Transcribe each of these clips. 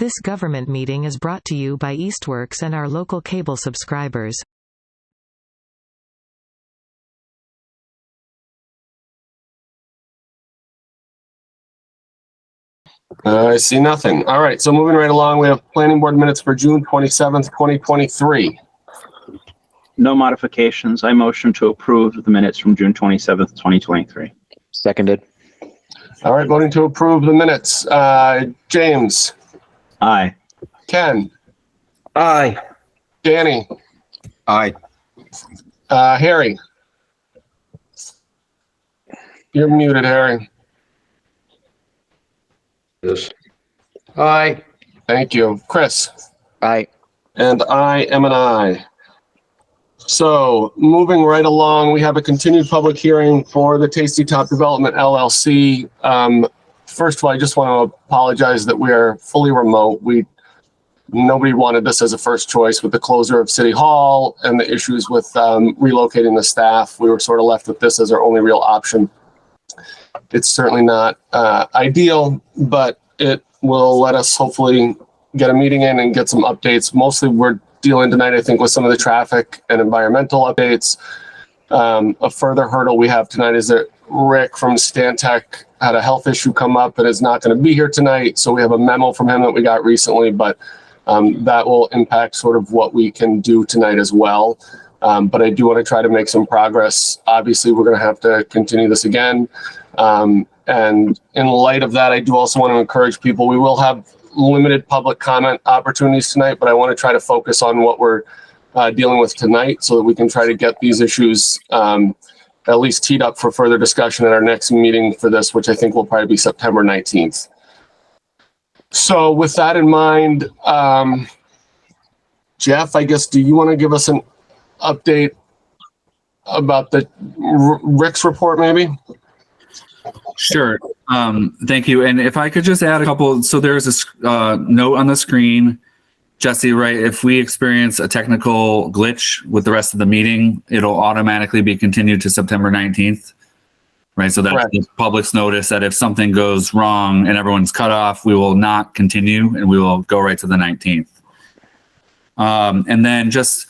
This government meeting is brought to you by Eastworks and our local cable subscribers. I see nothing. All right, so moving right along, we have planning board minutes for June 27th, 2023. No modifications. I motion to approve the minutes from June 27th, 2023. Seconded. All right, voting to approve the minutes. James. Aye. Ken. Aye. Danny. Aye. Harry. You're muted, Harry. Yes. Aye. Thank you. Chris. Aye. And I am an aye. So moving right along, we have a continued public hearing for the Tasty Top Development LLC. First of all, I just want to apologize that we are fully remote. Nobody wanted this as a first choice with the closure of City Hall and the issues with relocating the staff. We were sort of left with this as our only real option. It's certainly not ideal, but it will let us hopefully get a meeting in and get some updates. Mostly we're dealing tonight, I think, with some of the traffic and environmental updates. A further hurdle we have tonight is that Rick from Stantec had a health issue come up and is not going to be here tonight. So we have a memo from him that we got recently, but that will impact sort of what we can do tonight as well. But I do want to try to make some progress. Obviously, we're going to have to continue this again. And in light of that, I do also want to encourage people. We will have limited public comment opportunities tonight, but I want to try to focus on what we're dealing with tonight so that we can try to get these issues at least teed up for further discussion at our next meeting for this, which I think will probably be September 19th. So with that in mind, Jeff, I guess, do you want to give us an update about the Rick's report maybe? Sure. Thank you. And if I could just add a couple, so there's a note on the screen, Jesse, right? If we experience a technical glitch with the rest of the meeting, it'll automatically be continued to September 19th, right? So that's the public's notice that if something goes wrong and everyone's cut off, we will not continue and we will go right to the 19th. And then just,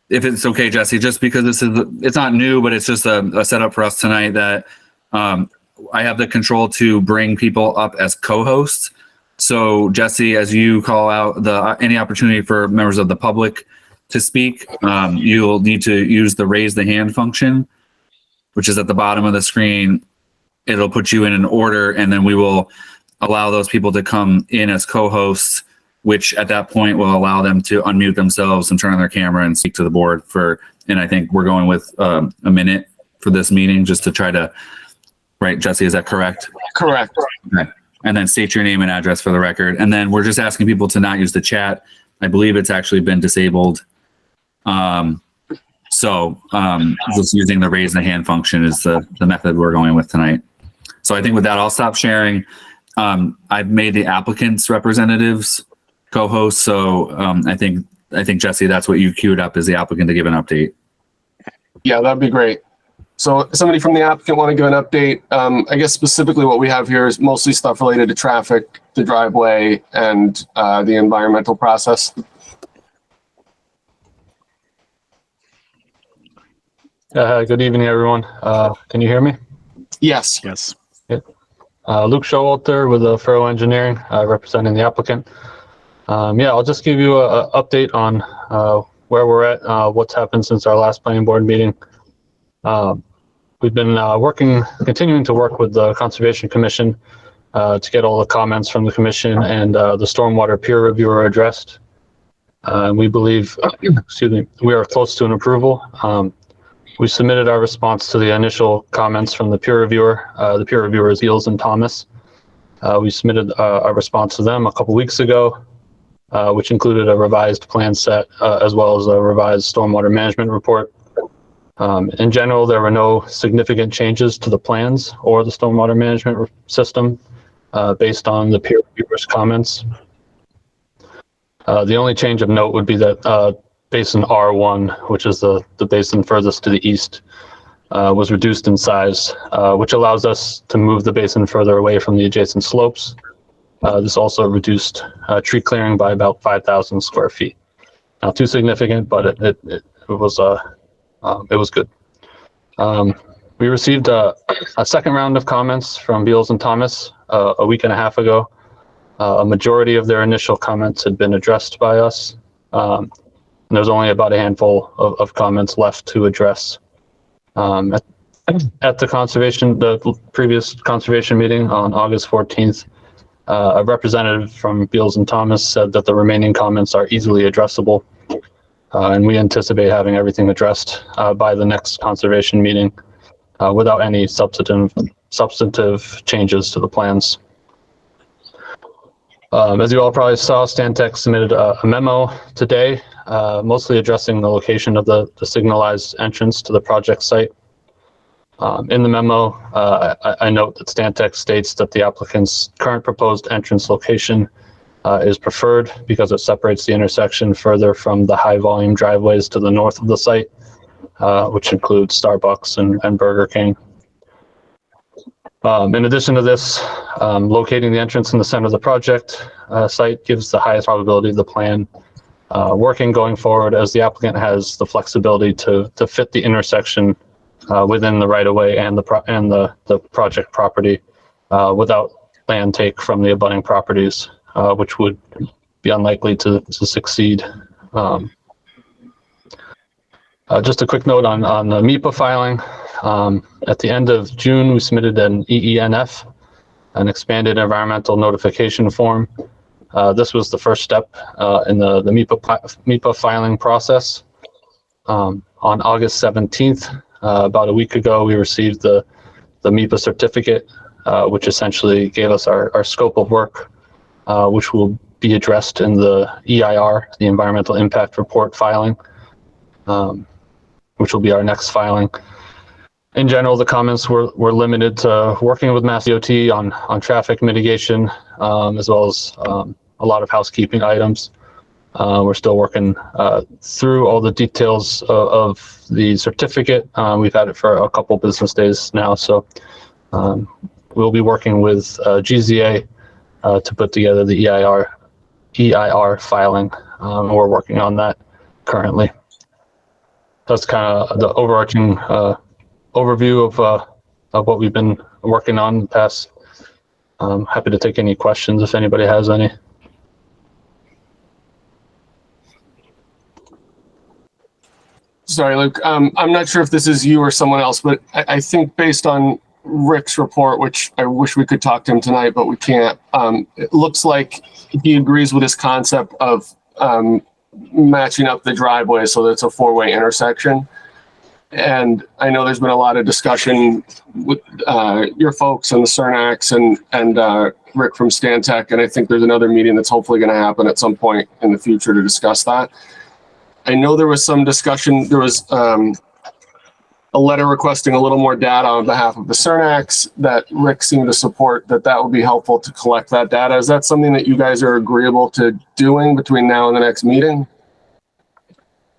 if it's okay, Jesse, just because it's not new, but it's just a setup for us tonight that I have the control to bring people up as co-hosts. So Jesse, as you call out any opportunity for members of the public to speak, you'll need to use the raise the hand function, which is at the bottom of the screen. It'll put you in an order, and then we will allow those people to come in as co-hosts, which at that point will allow them to unmute themselves and turn on their camera and speak to the board and I think we're going with a minute for this meeting just to try to, right, Jesse, is that correct? Correct. Okay. And then state your name and address for the record. And then we're just asking people to not use the chat. I believe it's actually been disabled. Just using the raise the hand function is the method we're going with tonight. So I think with that, I'll stop sharing. I've made the applicants representatives co-hosts. So I think Jesse, that's what you queued up as the applicant to give an update. Yeah, that'd be great. So somebody from the applicant want to give an update. I guess specifically what we have here is mostly stuff related to traffic, the driveway, and the environmental process. Good evening, everyone. Can you hear me? Yes. Yes. Luke Showalter with Furrow Engineering, representing the applicant. I'll just give you an update on where we're at, what's happened since our last planning board meeting. We've been continuing to work with the Conservation Commission to get all the comments from the commission and the stormwater peer reviewer addressed. We believe, we are close to an approval. We submitted our response to the initial comments from the peer reviewer. The peer reviewer is Eels and Thomas. We submitted a response to them a couple weeks ago, which included a revised plan set as well as a revised stormwater management report. In general, there were no significant changes to the plans or the stormwater management system based on the peer reviewer's comments. The only change of note would be that basin R1, which is the basin furthest to the east, was reduced in size, which allows us to move the basin further away from the adjacent slopes This also reduced tree clearing by about 5,000 square feet. Not too significant, but it was good. We received a second round of comments from Beals and Thomas a week and a half ago. A majority of their initial comments had been addressed by us. And there's only about a handful of comments left to address. At the previous conservation meeting on August 14th, a representative from Beals and Thomas said that the remaining comments are easily addressable. And we anticipate having everything addressed by the next conservation meeting without any substantive changes to the plans. As you all probably saw, Stantec submitted a memo today, mostly addressing the location of the signalized entrance to the project site. In the memo, I note that Stantec states that the applicant's current proposed entrance location is preferred because it separates the intersection further from the high volume driveways to the north of the site, which includes Starbucks and Burger King. In addition to this, locating the entrance in the center of the project site gives the highest probability of the plan working going forward, as the applicant has the flexibility to fit the intersection within the right-of-way and the project property without land take from the abutting properties, which would be unlikely to succeed. Just a quick note on the MEPA filing. At the end of June, we submitted an EENF, an expanded environmental notification form. This was the first step in the MEPA filing process. On August 17th, about a week ago, we received the MEPA certificate, which essentially gave us our scope of work, which will be addressed in the EIR, the Environmental Impact Report filing, which will be our next filing. In general, the comments were limited to working with Mass DOT on traffic mitigation, as well as a lot of housekeeping items. We're still working through all the details of the certificate. We've had it for a couple business days now, so we'll be working with GZA to put together the EIR filing. We're working on that currently. That's kind of the overarching overview of what we've been working on in the past. I'm happy to take any questions if anybody has any. Sorry, Luke. I'm not sure if this is you or someone else, but I think based on Rick's report, which I wish we could talk to him tonight, but we can't. It looks like he agrees with this concept of matching up the driveway so that it's a four-way intersection. And I know there's been a lot of discussion with your folks and the Cernax and Rick from Stantec, and I think there's another meeting that's hopefully going to happen at some point in the future to discuss that. I know there was some discussion, there was a letter requesting a little more data on behalf of the Cernax that Rick seemed to support, that would be helpful to collect that data. Is that something that you guys are agreeable to doing between now and the next meeting?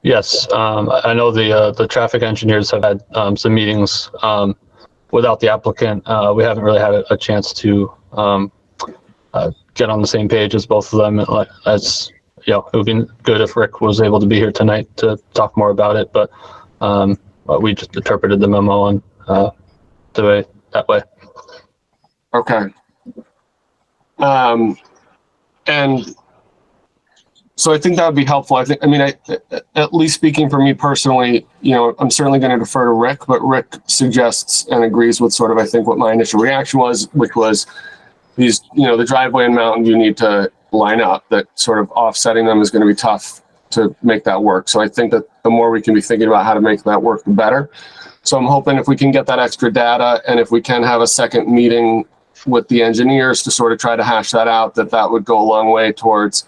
Yes, I know the traffic engineers have had some meetings without the applicant. We haven't really had a chance to get on the same page as both of them. As you know, it would be good if Rick was able to be here tonight to talk more about it, but we just interpreted the memo on that way. Okay. And so I think that would be helpful. I mean, at least speaking for me personally, you know, I'm certainly going to defer to Rick, but Rick suggests and agrees with sort of, I think, what my initial reaction was, which was these, you know, the driveway and Mountain View need to line up, that sort of offsetting them is going to be tough to make that work. So I think that the more we can be thinking about how to make that work, the better. So I'm hoping if we can get that extra data and if we can have a second meeting with the engineers to sort of try to hash that out, that would go a long way towards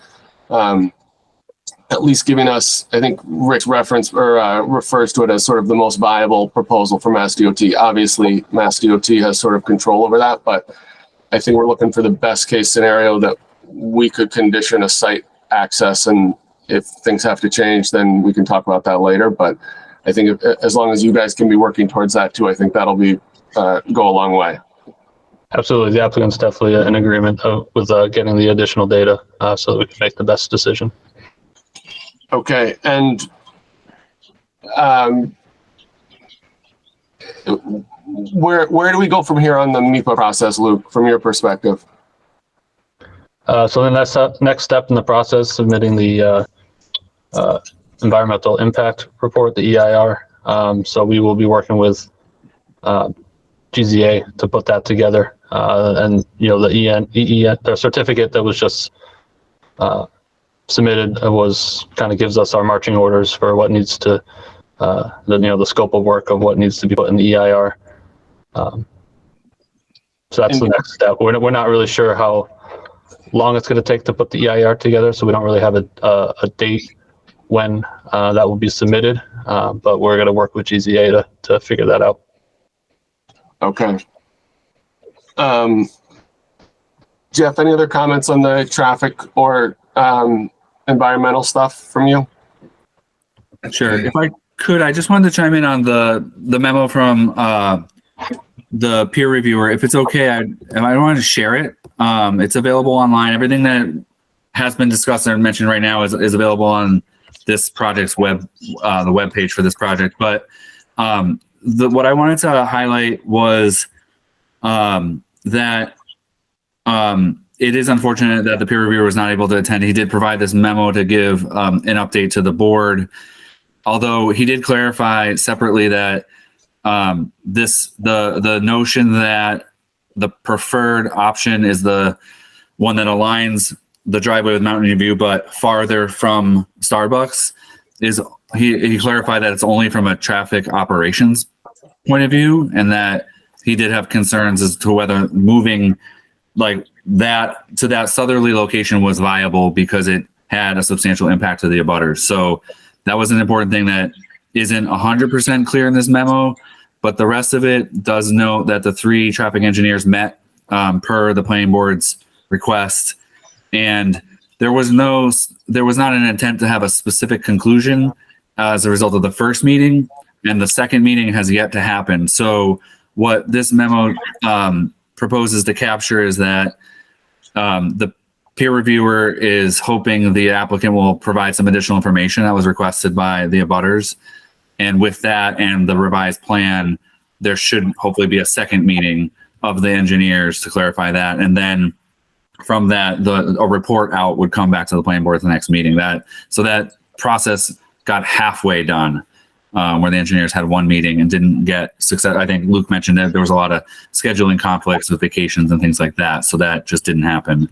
at least giving us, I think Rick's reference or refers to it as sort of the most viable proposal for Mass DOT. Obviously, Mass DOT has sort of control over that, but I think we're looking for the best case scenario that we could condition a site access, and if things have to change, then we can talk about that later. But I think as long as you guys can be working towards that too, I think that'll be go a long way. Absolutely. The applicant's definitely in agreement with getting the additional data so that we can make the best decision. Okay, and where do we go from here on the MEPA process, Luke, from your perspective? So the next step in the process, submitting the environmental impact report, the EIR. So we will be working with GZA to put that together, and the certificate that was just submitted was kind of gives us our marching orders for what needs to the scope of work of what needs to be put in the EIR. So that's the next step. We're not really sure how long it's going to take to put the EIR together, so we don't really have a date when that will be submitted, but we're going to work with GZA to figure that out. Okay. Jeff, any other comments on the traffic or environmental stuff from you? Sure. If I could, I just wanted to chime in on the memo from the peer reviewer. If it's okay, I want to share it. It's available online. Everything that has been discussed and mentioned right now is available on this project's the web page for this project. But what I wanted to highlight was that it is unfortunate that the peer reviewer was not able to attend. He did provide this memo to give an update to the board, although he did clarify separately that the notion that the preferred option is the one that aligns the driveway with Mountain View but farther from Starbucks is he clarified that it's only from a traffic operations point of view, and that he did have concerns as to whether moving like that to that southerly location was viable because it had a substantial impact to the abutters. So that was an important thing that isn't 100% clear in this memo, but the rest of it does note that the 3 traffic engineers met per the planning board's request, and there was not an intent to have a specific conclusion as a result of the first meeting, and the second meeting has yet to happen. So what this memo proposes to capture is that the peer reviewer is hoping the applicant will provide some additional information that was requested by the abutters. And with that and the revised plan, there should hopefully be a second meeting of the engineers to clarify that. And then from that, a report out would come back to the planning board at the next meeting. So that process got halfway done, where the engineers had one meeting and didn't get success. I think Luke mentioned that there was a lot of scheduling conflicts with vacations and things like that. So that just didn't happen.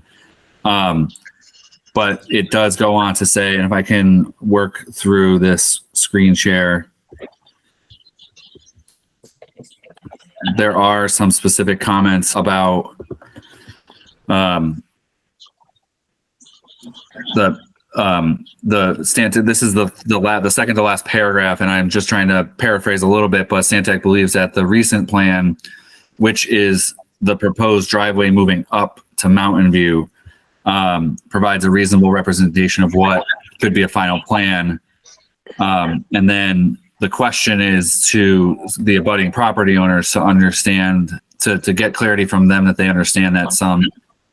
But it does go on to say, and if I can work through this screen share, there are some specific comments about the Stantec. This is the second to last paragraph, and I'm just trying to paraphrase a little bit, but Stantec believes that the recent plan, which is the proposed driveway moving up to Mountain View, provides a reasonable representation of what could be a final plan. And then the question is to the abutting property owners to understand, to get clarity from them that they understand that some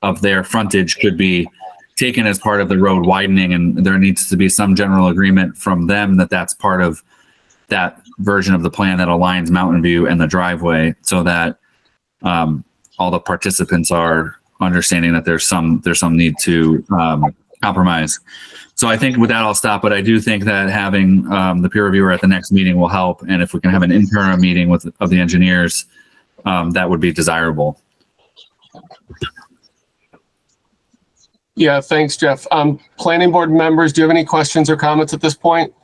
of their frontage could be taken as part of the road widening, and there needs to be some general agreement from them that that's part of that version of the plan that aligns Mountain View and the driveway, so that all the participants are understanding that there's some need to compromise. So I think with that I'll stop, but I do think that having the peer reviewer at the next meeting will help, and if we can have an interim meeting of the engineers, that would be desirable. Yeah, thanks, Jeff. Planning board members, do you have any questions or comments at this point?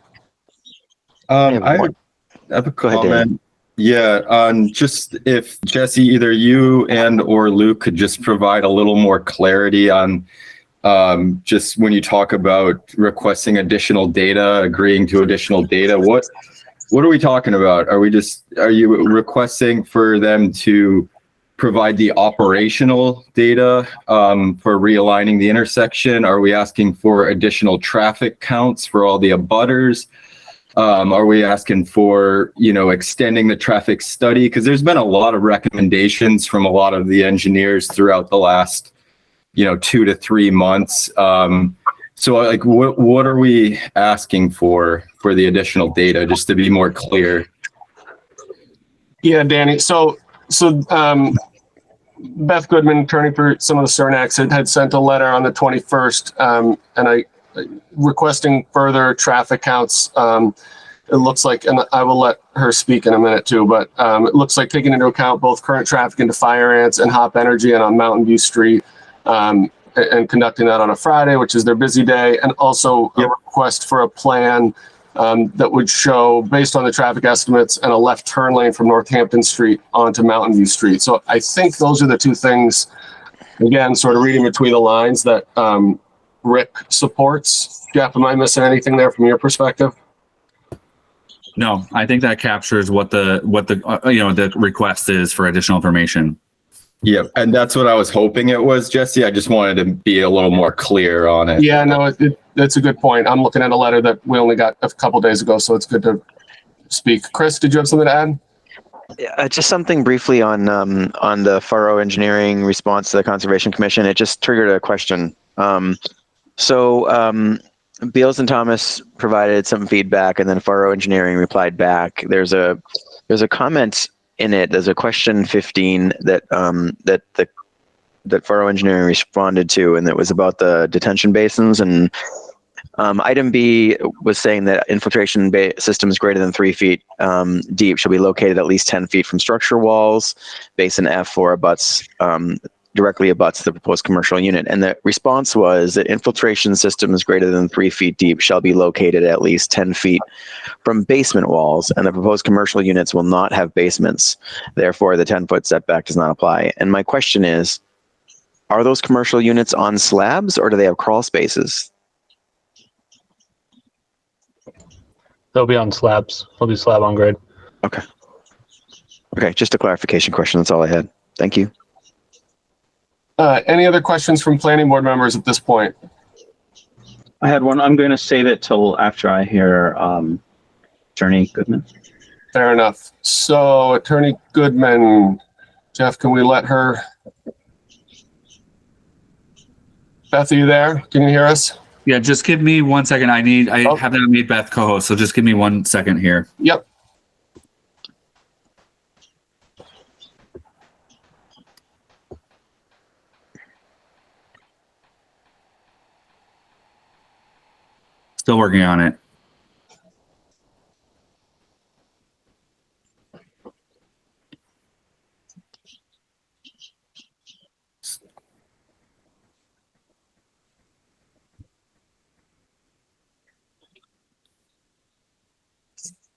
I have a comment. Yeah, just if Jesse, either you and or Luke could just provide a little more clarity on just when you talk about requesting additional data, agreeing to additional data, what are we talking about? Are you requesting for them to provide the operational data for realigning the intersection? Are we asking for additional traffic counts for all the abutters? Are we asking for, extending the traffic study? Because there's been a lot of recommendations from a lot of the engineers throughout the last, 2 to 3 months. So like, what are we asking for the additional data, just to be more clear? Yeah, Danny. So Beth Goodman, attorney for some of the Cernax, had sent a letter on the 21st, and requesting further traffic counts. It looks like, and I will let her speak in a minute too, but it looks like taking into account both current traffic into Fire Ants and Hop Energy and on Mountain View Street, and conducting that on a Friday, which is their busy day, and also a request for a plan that would show, based on the traffic estimates, and a left turn lane from Northampton Street onto Mountain View Street. So I think those are the two things, again, sort of reading between the lines, that Rick supports. Jeff, am I missing anything there from your perspective? No, I think that captures what the the request is for additional information. Yeah, and that's what I was hoping it was, Jesse. I just wanted to be a little more clear on it. Yeah, no, that's a good point. I'm looking at a letter that we only got a couple days ago, so it's good to speak. Chris, did you have something to add? Yeah, just something briefly on the Faro Engineering response to the Conservation Commission. It just triggered a question. Beals and Thomas provided some feedback, and then Faro Engineering replied back. There's a comment in it. There's a question 15 that Faro Engineering responded to, and that was about the detention basins. And item B was saying that infiltration systems greater than 3 feet deep shall be located at least 10 feet from structure walls. Basin F or directly abuts the proposed commercial unit. And the response was that infiltration systems greater than 3 feet deep shall be located at least 10 feet from basement walls, and the proposed commercial units will not have basements. Therefore, the 10-foot setback does not apply. And my question is, are those commercial units on slabs, or do they have crawl spaces? They'll be on slabs. They'll be slab on grade. Okay. Okay, just a clarification question. That's all I had. Thank you. Any other questions from planning board members at this point? I had one. I'm going to save it till after I hear Attorney Goodman. Fair enough. So, Attorney Goodman, Jeff, can we let her? Beth, are you there? Can you hear us? Yeah, just give me 1 second. I haven't made Beth co-host, so just give me 1 second here. Yep. Still working on it.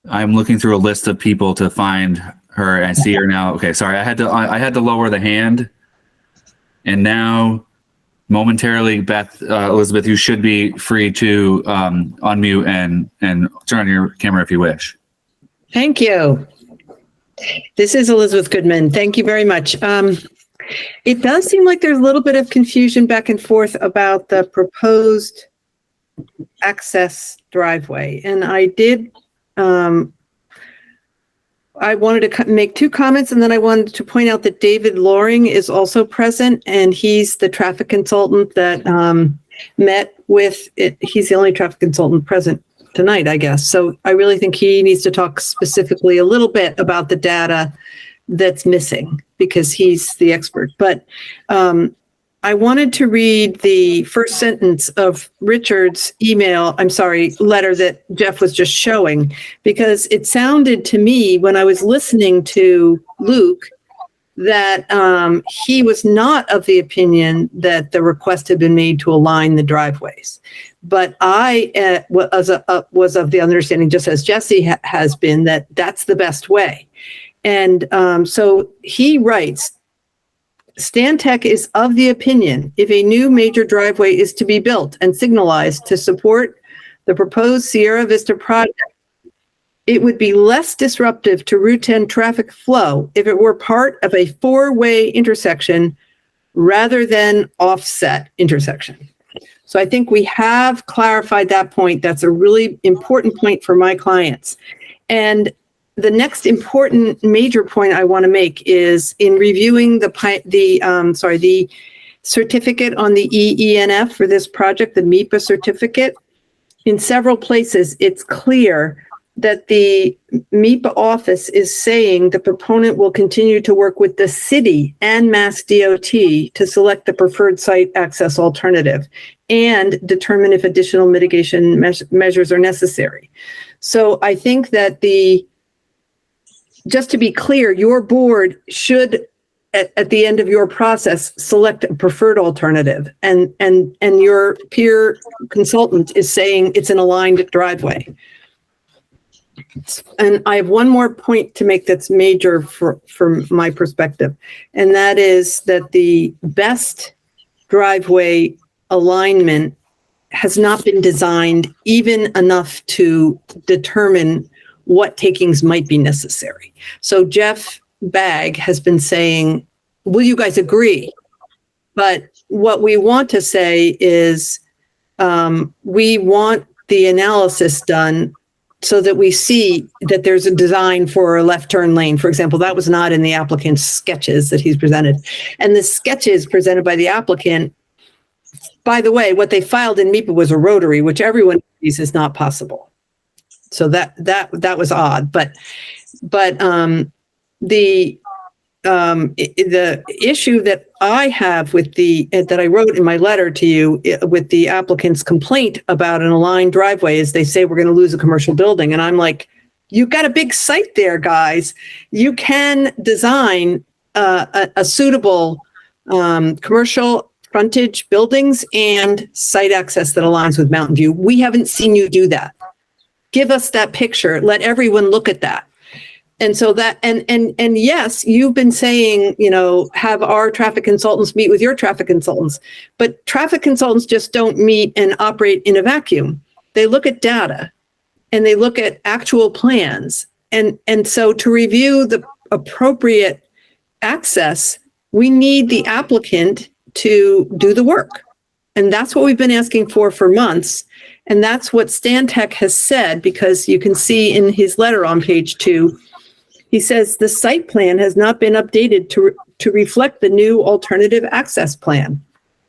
I'm looking through a list of people to find her. I see her now. Okay, sorry. I had to lower the hand, and now momentarily, Elizabeth, you should be free to unmute and turn on your camera if you wish. Thank you. This is Elizabeth Goodman. Thank you very much. It does seem like there's a little bit of confusion back and forth about the proposed access driveway. And I wanted to make 2 comments, and then I wanted to point out that David Loring is also present, and he's the traffic consultant that met with it. He's the only traffic consultant present tonight, I guess. So I really think he needs to talk specifically a little bit about the data that's missing, because he's the expert. But I wanted to read the first sentence of Richard's letter that Jeff was just showing, because it sounded to me when I was listening to Luke that he was not of the opinion that the request had been made to align the driveways. But I was of the understanding, just as Jesse has been, that that's the best way. And so he writes, Stantec is of the opinion if a new major driveway is to be built and signalized to support the proposed Sierra Vista project, it would be less disruptive to Route 10 traffic flow if it were part of a 4-way intersection rather than offset intersection. So I think we have clarified that point. That's a really important point for my clients. And the next important major point I want to make is in reviewing the certificate on the EENF for this project, the MEPA certificate. In several places, it's clear that the MEPA office is saying the proponent will continue to work with the city and Mass DOT to select the preferred site access alternative and determine if additional mitigation measures are necessary. So I think that just to be clear, your board should, at the end of your process, select a preferred alternative, and your peer consultant is saying it's an aligned driveway. And I have one more point to make that's major from my perspective, and that is that the best driveway alignment has not been designed even enough to determine what takings might be necessary. So Jeff Bagg has been saying, will you guys agree? But what we want to say is we want the analysis done so that we see that there's a design for a left turn lane. For example, that was not in the applicant's sketches that he's presented. And the sketches presented by the applicant, by the way, what they filed in MEPA was a rotary, which everyone sees is not possible. So that was odd. But the issue that I have with that I wrote in my letter to you with the applicant's complaint about an aligned driveway is they say we're going to lose a commercial building. And I'm like, you've got a big site there, guys. You can design a suitable commercial frontage buildings and site access that aligns with Mountain View. We haven't seen you do that. Give us that picture. Let everyone look at that. And so that, and yes, you've been saying, have our traffic consultants meet with your traffic consultants, but traffic consultants just don't meet and operate in a vacuum. They look at data and they look at actual plans. And so to review the appropriate access, we need the applicant to do the work. And that's what we've been asking for months. And that's what Stantec has said, because you can see in his letter on page 2, he says the site plan has not been updated to reflect the new alternative access plan.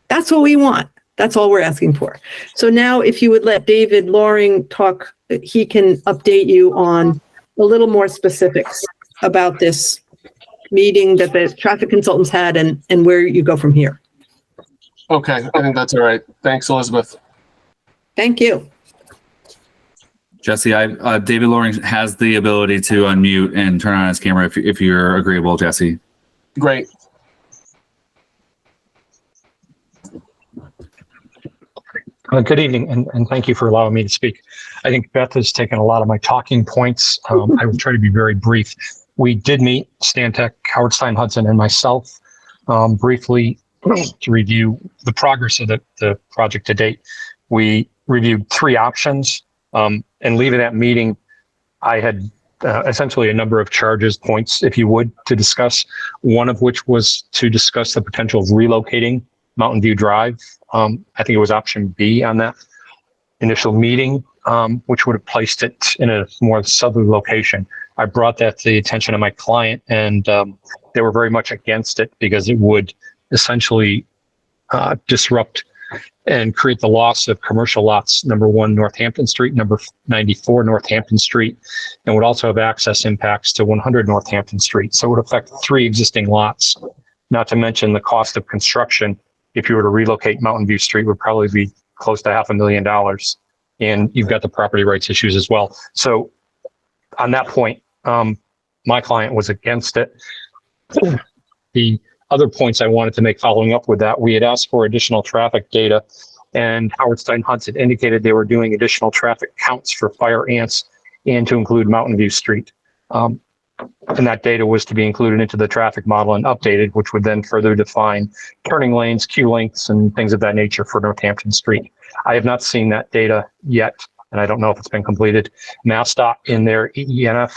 That's what we want. That's all we're asking for. So now if you would let David Loring talk, he can update you on a little more specifics about this meeting that the traffic consultants had and where you go from here. Okay, I think that's all right. Thanks, Elizabeth. Thank you. Jesse, David Loring has the ability to unmute and turn on his camera if you're agreeable, Jesse. Great. Good evening, and thank you for allowing me to speak. I think Beth has taken a lot of my talking points. I will try to be very brief. We did meet Stantec, Howard Stein Hudson, and myself briefly to review the progress of the project to date. We reviewed 3 options. And leaving that meeting, I had essentially a number of points, if you would, to discuss, one of which was to discuss the potential of relocating Mountain View Drive. I think it was option B on that initial meeting, which would have placed it in a more southerly location. I brought that to the attention of my client, and they were very much against it because it would essentially disrupt and create the loss of commercial lots, number 1 Northampton Street, number 94 Northampton Street, and would also have access impacts to 100 Northampton Street. So it would affect 3 existing lots, not to mention the cost of construction. If you were to relocate Mountain View Street, would probably be close to $500,000, and you've got the property rights issues as well. So on that point, my client was against it. The other points I wanted to make following up with that, we had asked for additional traffic data, and Howard Stein Hudson indicated they were doing additional traffic counts for fire ants and to include Mountain View Street. And that data was to be included into the traffic model and updated, which would then further define turning lanes, queue lengths, and things of that nature for Northampton Street. I have not seen that data yet, and I don't know if it's been completed. MassDOT in their EENF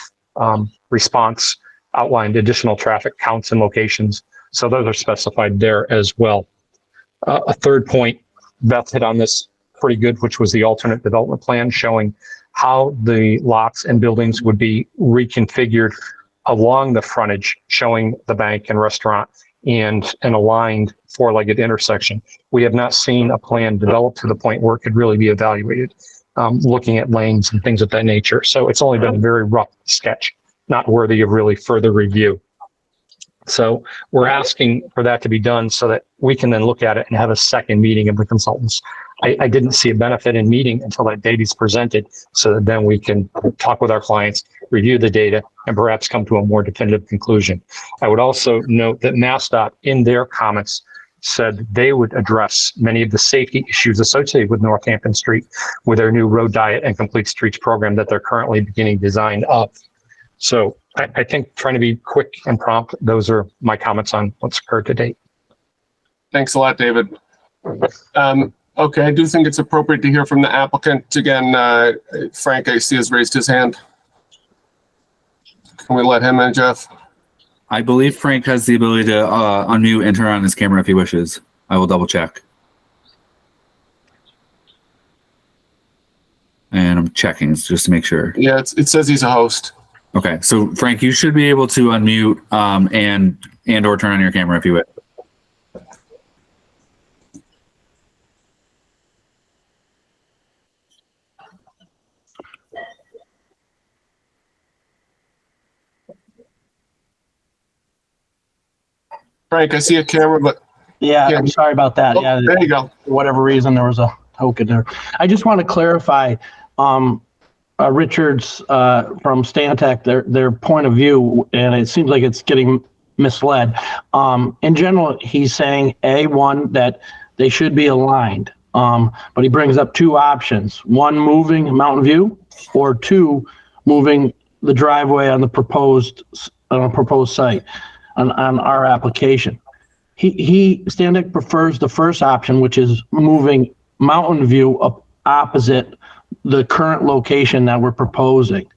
response outlined additional traffic counts and locations. So those are specified there as well. A third point Beth hit on this pretty good, which was the alternate development plan showing how the lots and buildings would be reconfigured along the frontage, showing the bank and restaurant and an aligned four-legged intersection. We have not seen a plan developed to the point where it could really be evaluated, looking at lanes and things of that nature. So it's only been a very rough sketch, not worthy of really further review. So we're asking for that to be done so that we can then look at it and have a second meeting of the consultants. I didn't see a benefit in meeting until that data is presented, so that then we can talk with our clients, review the data, and perhaps come to a more definitive conclusion. I would also note that MassDOT in their comments said they would address many of the safety issues associated with Northampton Street with their new road diet and complete streets program that they're currently beginning design of. So I think trying to be quick and prompt, those are my comments on what's occurred to date. Thanks a lot, David. Okay, I do think it's appropriate to hear from the applicant. Again, Frank, I see, has raised his hand. Can we let him in, Jeff? I believe Frank has the ability to unmute and turn on his camera if he wishes. I will double check. And I'm checking just to make sure. Yeah, it says he's a host. Okay, so Frank, you should be able to unmute and or turn on your camera if you wish. Frank, I see a camera, but yeah, I'm sorry about that. Oh, yeah, there you go. For whatever reason, there was a token there. I just want to clarify Richard's from Stantec, their point of view, and it seems like it's getting misled. In general, he's saying one, that they should be aligned, but he brings up two options: one, moving Mountain View, or two, moving the driveway on the proposed site. On our application. Stantec prefers the first option, which is moving Mountain View up opposite the current location that we're proposing.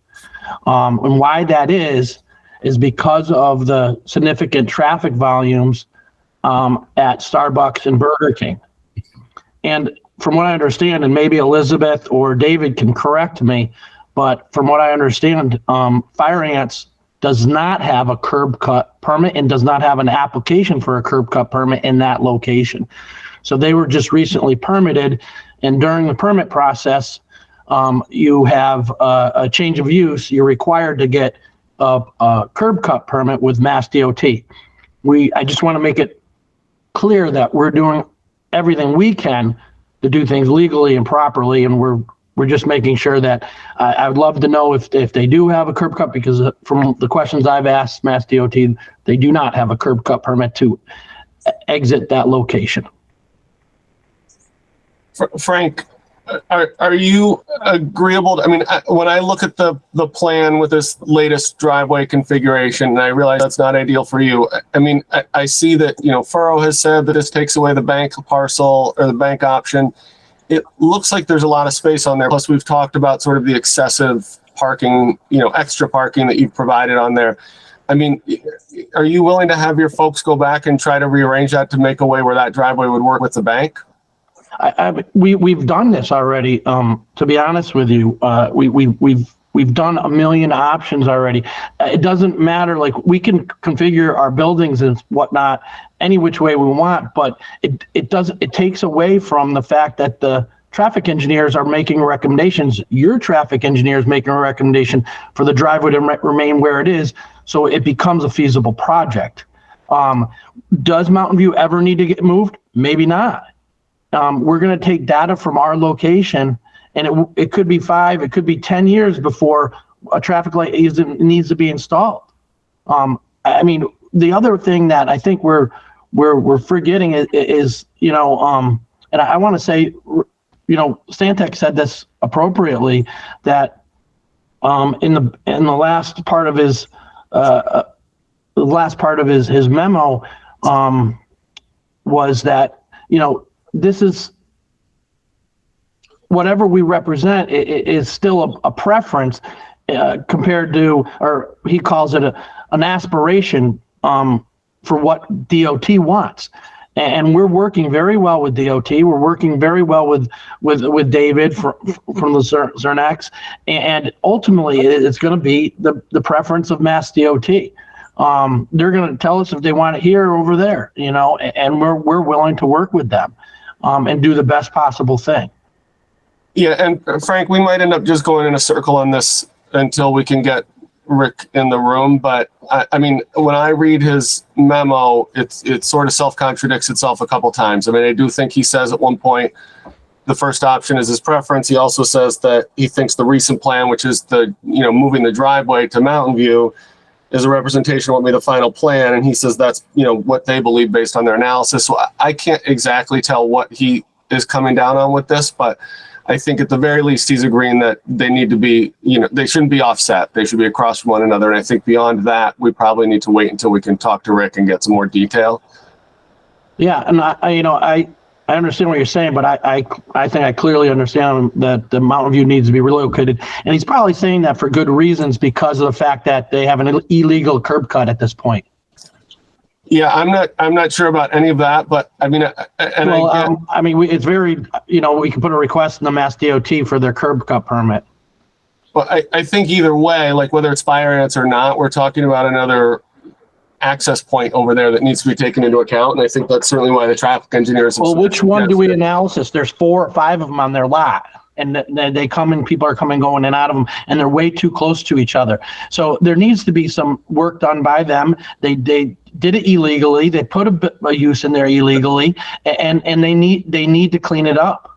And why that is because of the significant traffic volumes at Starbucks and Burger King. And from what I understand, and maybe Elizabeth or David can correct me, but from what I understand, Fire Ants does not have a curb cut permit and does not have an application for a curb cut permit in that location. So they were just recently permitted, and during the permit process, you have a change of use. You're required to get a curb cut permit with Mass DOT. I just want to make it clear that we're doing everything we can to do things legally and properly, and we're just making sure that I would love to know if they do have a curb cut, because from the questions I've asked Mass DOT, they do not have a curb cut permit to exit that location. Frank, are you agreeable? I mean, when I look at the plan with this latest driveway configuration, and I realize that's not ideal for you. I mean, I see that, Furrow has said that this takes away the bank parcel or the bank option. It looks like there's a lot of space on there. Plus, we've talked about sort of the excessive parking, extra parking that you've provided on there. I mean, are you willing to have your folks go back and try to rearrange that to make a way where that driveway would work with the bank? We've done this already. To be honest with you, we've done a million options already. It doesn't matter. Like, we can configure our buildings and whatnot any which way we want, but it takes away from the fact that the traffic engineers are making recommendations. Your traffic engineer is making a recommendation for the driveway to remain where it is, so it becomes a feasible project. Does Mountain View ever need to get moved? Maybe not. We're going to take data from our location, and it could be 5, it could be 10 years before a traffic light needs to be installed. I mean, the other thing that I think we're forgetting is and I want to say, Stantec said this appropriately, that in the last part of his memo was that this is whatever we represent is still a preference compared to, or he calls it an aspiration for what DOT wants. And we're working very well with DOT. We're working very well with David from the Zernax, and ultimately it's going to be the preference of Mass DOT. They're going to tell us if they want it here or over there, and we're willing to work with them and do the best possible thing. Yeah, and Frank, we might end up just going in a circle on this until we can get Rick in the room. But I mean, when I read his memo, it sort of self-contradicts itself a couple times. I mean, I do think he says at one point the first option is his preference. He also says that he thinks the recent plan, which is moving the driveway to Mountain View, is a representation of what will be the final plan. And he says that's what they believe based on their analysis. So I can't exactly tell what he is coming down on with this, but I think at the very least he's agreeing that they need to be, they shouldn't be offset. They should be across from one another. And I think beyond that, we probably need to wait until we can talk to Rick and get some more detail. Yeah, and I understand what you're saying, but I think I clearly understand that the Mountain View needs to be relocated. And he's probably saying that for good reasons because of the fact that they have an illegal curb cut at this point. Yeah, I'm not sure about any of that, but I mean, it's very, we can put a request in the Mass DOT for their curb cut permit. Well, I think either way, like whether it's fire ants or not, we're talking about another access point over there that needs to be taken into account. And I think that's certainly why the traffic engineers. Well, which one do we analysis? There's 4 or 5 of them on their lot. And they come and people are coming, going in and out of them, and they're way too close to each other. So there needs to be some work done by them. They did it illegally. They put a use in there illegally, and they need to clean it up.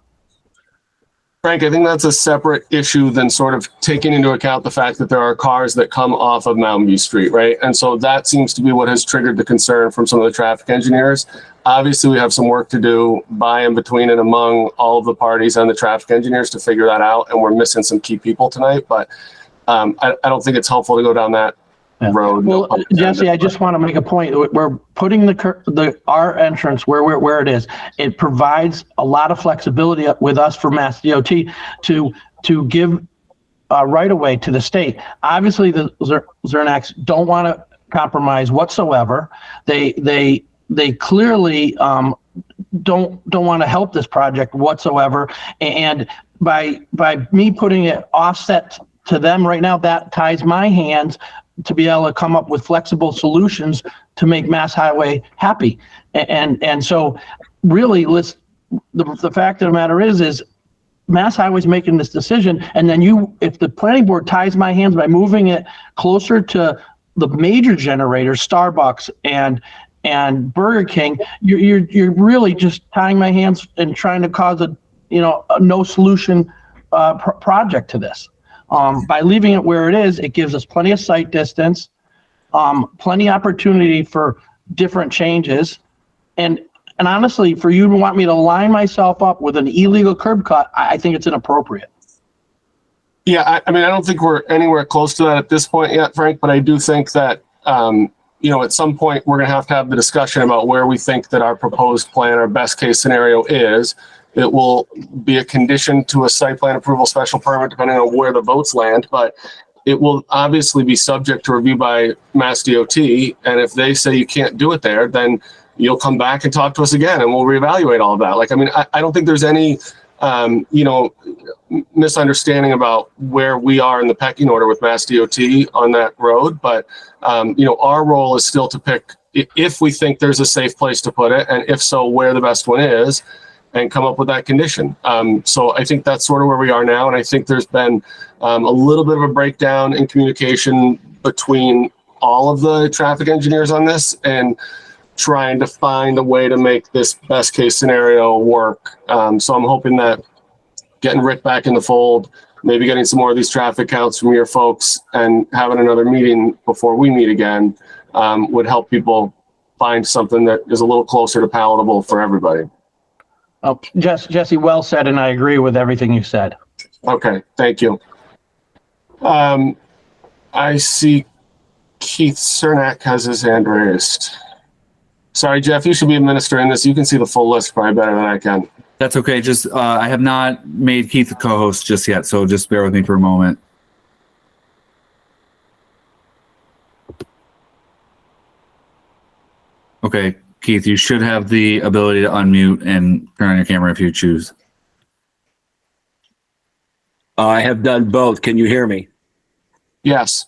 Frank, I think that's a separate issue than sort of taking into account the fact that there are cars that come off of Mountain View Street, right? And so that seems to be what has triggered the concern from some of the traffic engineers. Obviously, we have some work to do by and between and among all of the parties and the traffic engineers to figure that out. And we're missing some key people tonight, but I don't think it's helpful to go down that road. Well, Jesse, I just want to make a point. We're putting our entrance where it is. It provides a lot of flexibility with us for Mass DOT to give right away to the state. Obviously, the Zernax don't want to compromise whatsoever. They clearly don't want to help this project whatsoever. And by me putting it offset to them right now, that ties my hands to be able to come up with flexible solutions to make Mass Highway happy. And so really, the fact of the matter is Mass Highway's making this decision. And then if the planning board ties my hands by moving it closer to the major generators, Starbucks and Burger King, you're really just tying my hands and trying to cause a no solution project to this. By leaving it where it is, it gives us plenty of sight distance, plenty of opportunity for different changes. And honestly, for you to want me to line myself up with an illegal curb cut, I think it's inappropriate. Yeah, I mean, I don't think we're anywhere close to that at this point yet, Frank, but I do think that, at some point we're going to have the discussion about where we think that our proposed plan, our best case scenario is. It will be a condition to a site plan approval special permit, depending on where the votes land, but it will obviously be subject to review by Mass DOT. And if they say you can't do it there, then you'll come back and talk to us again and we'll reevaluate all of that. Like, I mean, I don't think there's any, misunderstanding about where we are in the pecking order with Mass DOT on that road. But, our role is still to pick if we think there's a safe place to put it. And if so, where the best one is, and come up with that condition. So I think that's sort of where we are now. And I think there's been a little bit of a breakdown in communication between all of the traffic engineers on this and trying to find a way to make this best case scenario work. So I'm hoping that getting Rick back in the fold, maybe getting some more of these traffic counts from your folks and having another meeting before we meet again would help people find something that is a little closer to palatable for everybody. Oh, Jesse, well said, and I agree with everything you said. Okay, thank you. I see Keith Cernak has his hand raised. Sorry, Jeff, you should be administering this. You can see the full list probably better than I can. That's okay. Just I have not made Keith a co-host just yet, so just bear with me for a moment. Okay, Keith, you should have the ability to unmute and turn on your camera if you choose. I have done both. Can you hear me? Yes.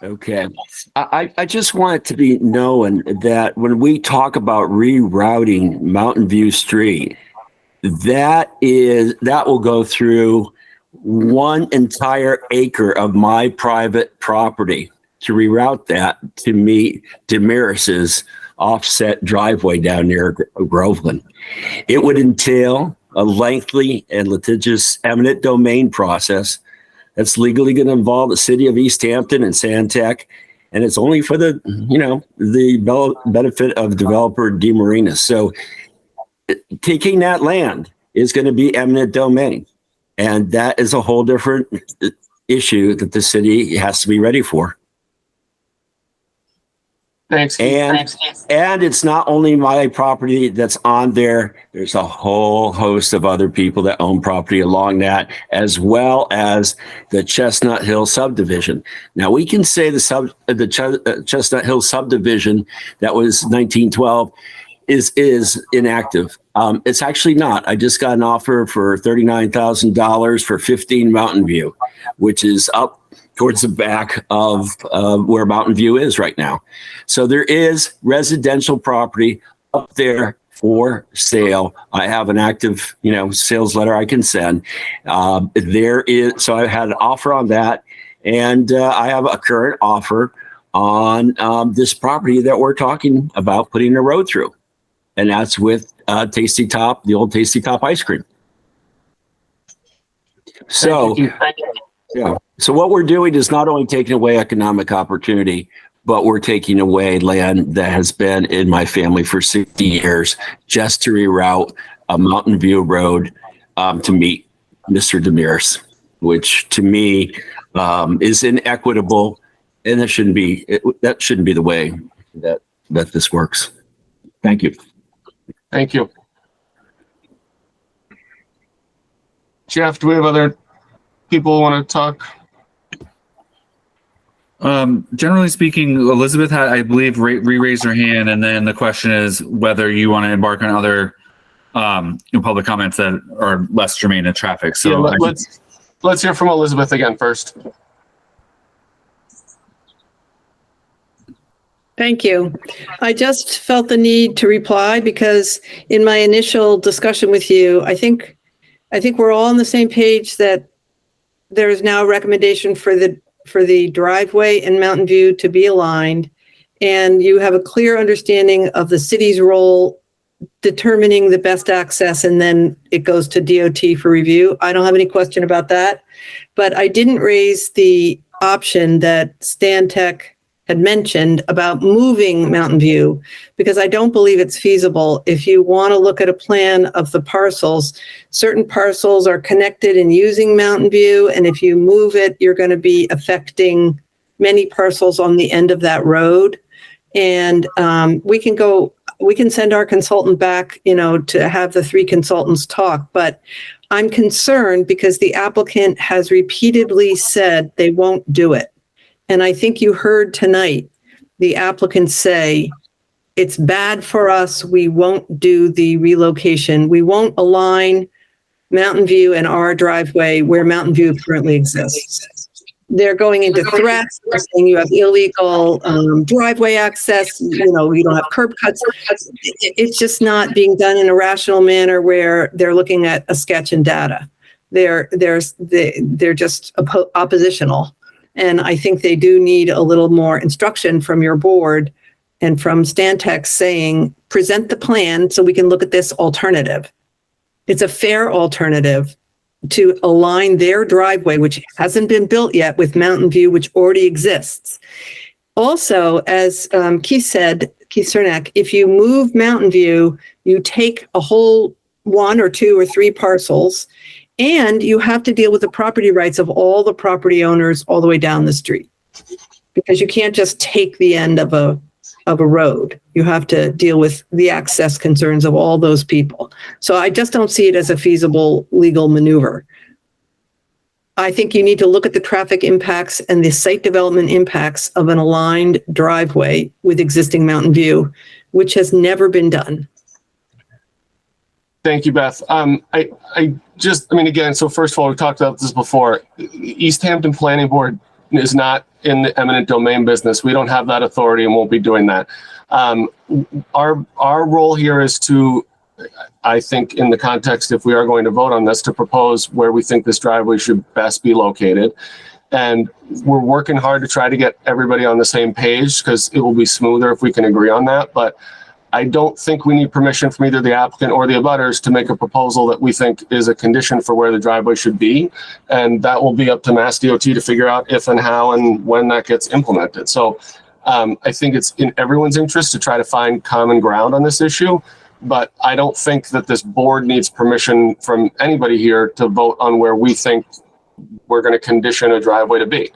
Okay. I just want it to be known that when we talk about rerouting Mountain View Street, that will go through one entire acre of my private property to reroute that to meet Damaris's offset driveway down near Groveland. It would entail a lengthy and litigious eminent domain process that's legally going to involve the city of Easthampton and Santec, and it's only for the benefit of developer DeMarinis. So taking that land is going to be eminent domain, and that is a whole different issue that the city has to be ready for. Thanks. And it's not only my property that's on there. There's a whole host of other people that own property along that, as well as the Chestnut Hill subdivision. Now we can say the Chestnut Hill subdivision that was 1912 is inactive. It's actually not. I just got an offer for $39,000 for 15 Mountain View, which is up towards the back of where Mountain View is right now. So there is residential property up there for sale. I have an active, sales letter I can send. So I had an offer on that, and I have a current offer on this property that we're talking about putting a road through, and that's with Tasty Top, the old Tasty Top ice cream. So. Thank you. Yeah. So what we're doing is not only taking away economic opportunity, but we're taking away land that has been in my family for 60 years just to reroute a Mountain View Road to meet Mr. Damaris, which to me is inequitable, and that shouldn't be the way that this works. Thank you. Thank you. Jeff, do we have other people who want to talk? Generally speaking, Elizabeth had, I believe, re-raised her hand, and then the question is whether you want to embark on other public comments that are less germane to traffic. So yeah, let's hear from Elizabeth again first. Thank you. I just felt the need to reply because in my initial discussion with you, I think we're all on the same page that there is now a recommendation for the driveway in Mountain View to be aligned, and you have a clear understanding of the city's role determining the best access, and then it goes to DOT for review. I don't have any question about that, but I didn't raise the option that Stantec had mentioned about moving Mountain View because I don't believe it's feasible. If you want to look at a plan of the parcels, certain parcels are connected and using Mountain View, and if you move it, you're going to be affecting many parcels on the end of that road. And we can send our consultant back, to have the three consultants talk, but I'm concerned because the applicant has repeatedly said they won't do it. And I think you heard tonight the applicant say, it's bad for us. We won't do the relocation. We won't align Mountain View and our driveway where Mountain View currently exists. They're going into threats. They're saying you have illegal driveway access. You don't have curb cuts. It's just not being done in a rational manner where they're looking at a sketch and data. They're just oppositional. And I think they do need a little more instruction from your board and from Stantec saying, present the plan so we can look at this alternative. It's a fair alternative to align their driveway, which hasn't been built yet, with Mountain View, which already exists. Also, as Keith said, Keith Cernak, if you move Mountain View, you take a whole 1 or 2 or 3 parcels, and you have to deal with the property rights of all the property owners all the way down the street, because you can't just take the end of a road. You have to deal with the access concerns of all those people. So I just don't see it as a feasible legal maneuver. I think you need to look at the traffic impacts and the site development impacts of an aligned driveway with existing Mountain View, which has never been done. Thank you, Beth. Again, so first of all, we talked about this before. Easthampton Planning Board is not in the eminent domain business. We don't have that authority and won't be doing that. Our role here is to, I think, in the context, if we are going to vote on this, to propose where we think this driveway should best be located. And we're working hard to try to get everybody on the same page, because it will be smoother if we can agree on that. But I don't think we need permission from either the applicant or the abutters to make a proposal that we think is a condition for where the driveway should be. And that will be up to Mass DOT to figure out if and how and when that gets implemented. So I think it's in everyone's interest to try to find common ground on this issue. But I don't think that this board needs permission from anybody here to vote on where we think we're going to condition a driveway to be.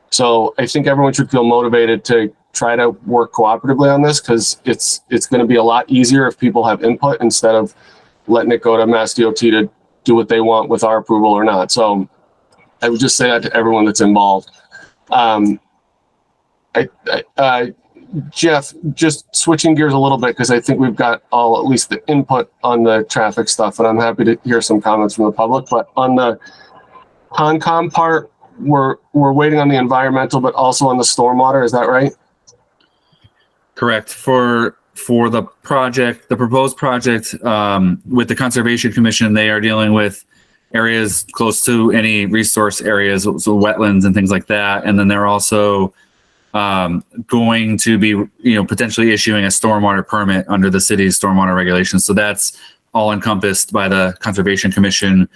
So I think everyone should feel motivated to try to work cooperatively on this, because it's going to be a lot easier if people have input instead of letting it go to Mass DOT to do what they want with our approval or not. So I would just say that to everyone that's involved. Jeff, just switching gears a little bit, because I think we've got at least the input on the traffic stuff, and I'm happy to hear some comments from the public. But on the Concom part, we're waiting on the environmental, but also on the stormwater. Is that right? Correct. For the project, the proposed project, with the Conservation Commission, they are dealing with areas close to any resource areas, so wetlands and things like that. And then they're also going to be, potentially issuing a stormwater permit under the city's stormwater regulations. So that's all encompassed by the Conservation Commission.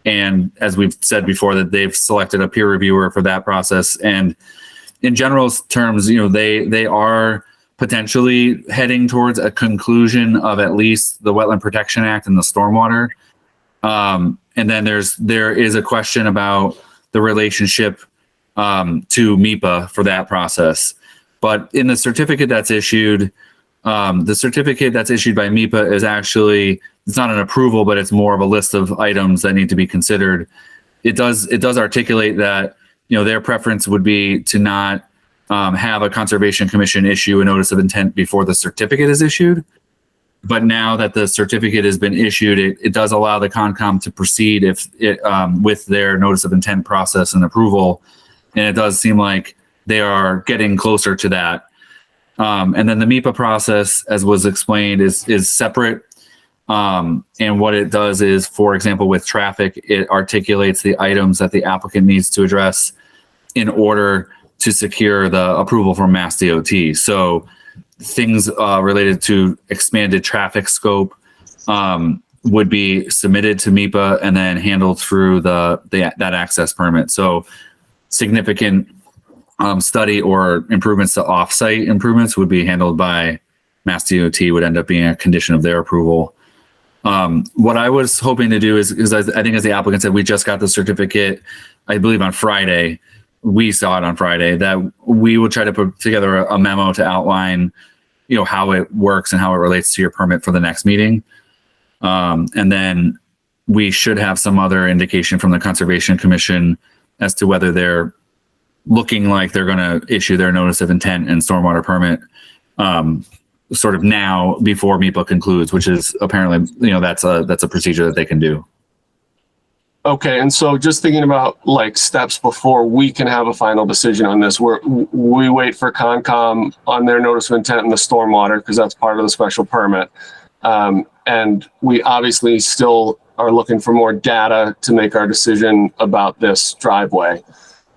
And as we've said before, that they've selected a peer reviewer for that process. And in general terms, they are potentially heading towards a conclusion of at least the Wetland Protection Act and the stormwater. And then there is a question about the relationship to MIPA for that process. But in the certificate that's issued, the certificate that's issued by MIPA is actually, it's not an approval, but it's more of a list of items that need to be considered. It does articulate that, their preference would be to not have a Conservation Commission issue a notice of intent before the certificate is issued. But now that the certificate has been issued, it does allow the Concom to proceed with their notice of intent process and approval. And it does seem like they are getting closer to that. And then the MIPA process, as was explained, is separate. And what it does is, for example, with traffic, it articulates the items that the applicant needs to address in order to secure the approval from Mass DOT. So things related to expanded traffic scope would be submitted to MIPA and then handled through that access permit. So significant study or improvements to offsite improvements would be handled by Mass DOT, would end up being a condition of their approval. What I was hoping to do is I think, as the applicant said, we just got the certificate, I believe on Friday. We saw it on Friday, that we will try to put together a memo to outline, how it works and how it relates to your permit for the next meeting. And then we should have some other indication from the Conservation Commission as to whether they're looking like they're going to issue their notice of intent and stormwater permit sort of now before MIPA concludes, which is apparently, that's a procedure that they can do. Okay, and so just thinking about steps before we can have a final decision on this, we wait for Concom on their notice of intent and the stormwater, because that's part of the special permit. And we obviously still are looking for more data to make our decision about this driveway.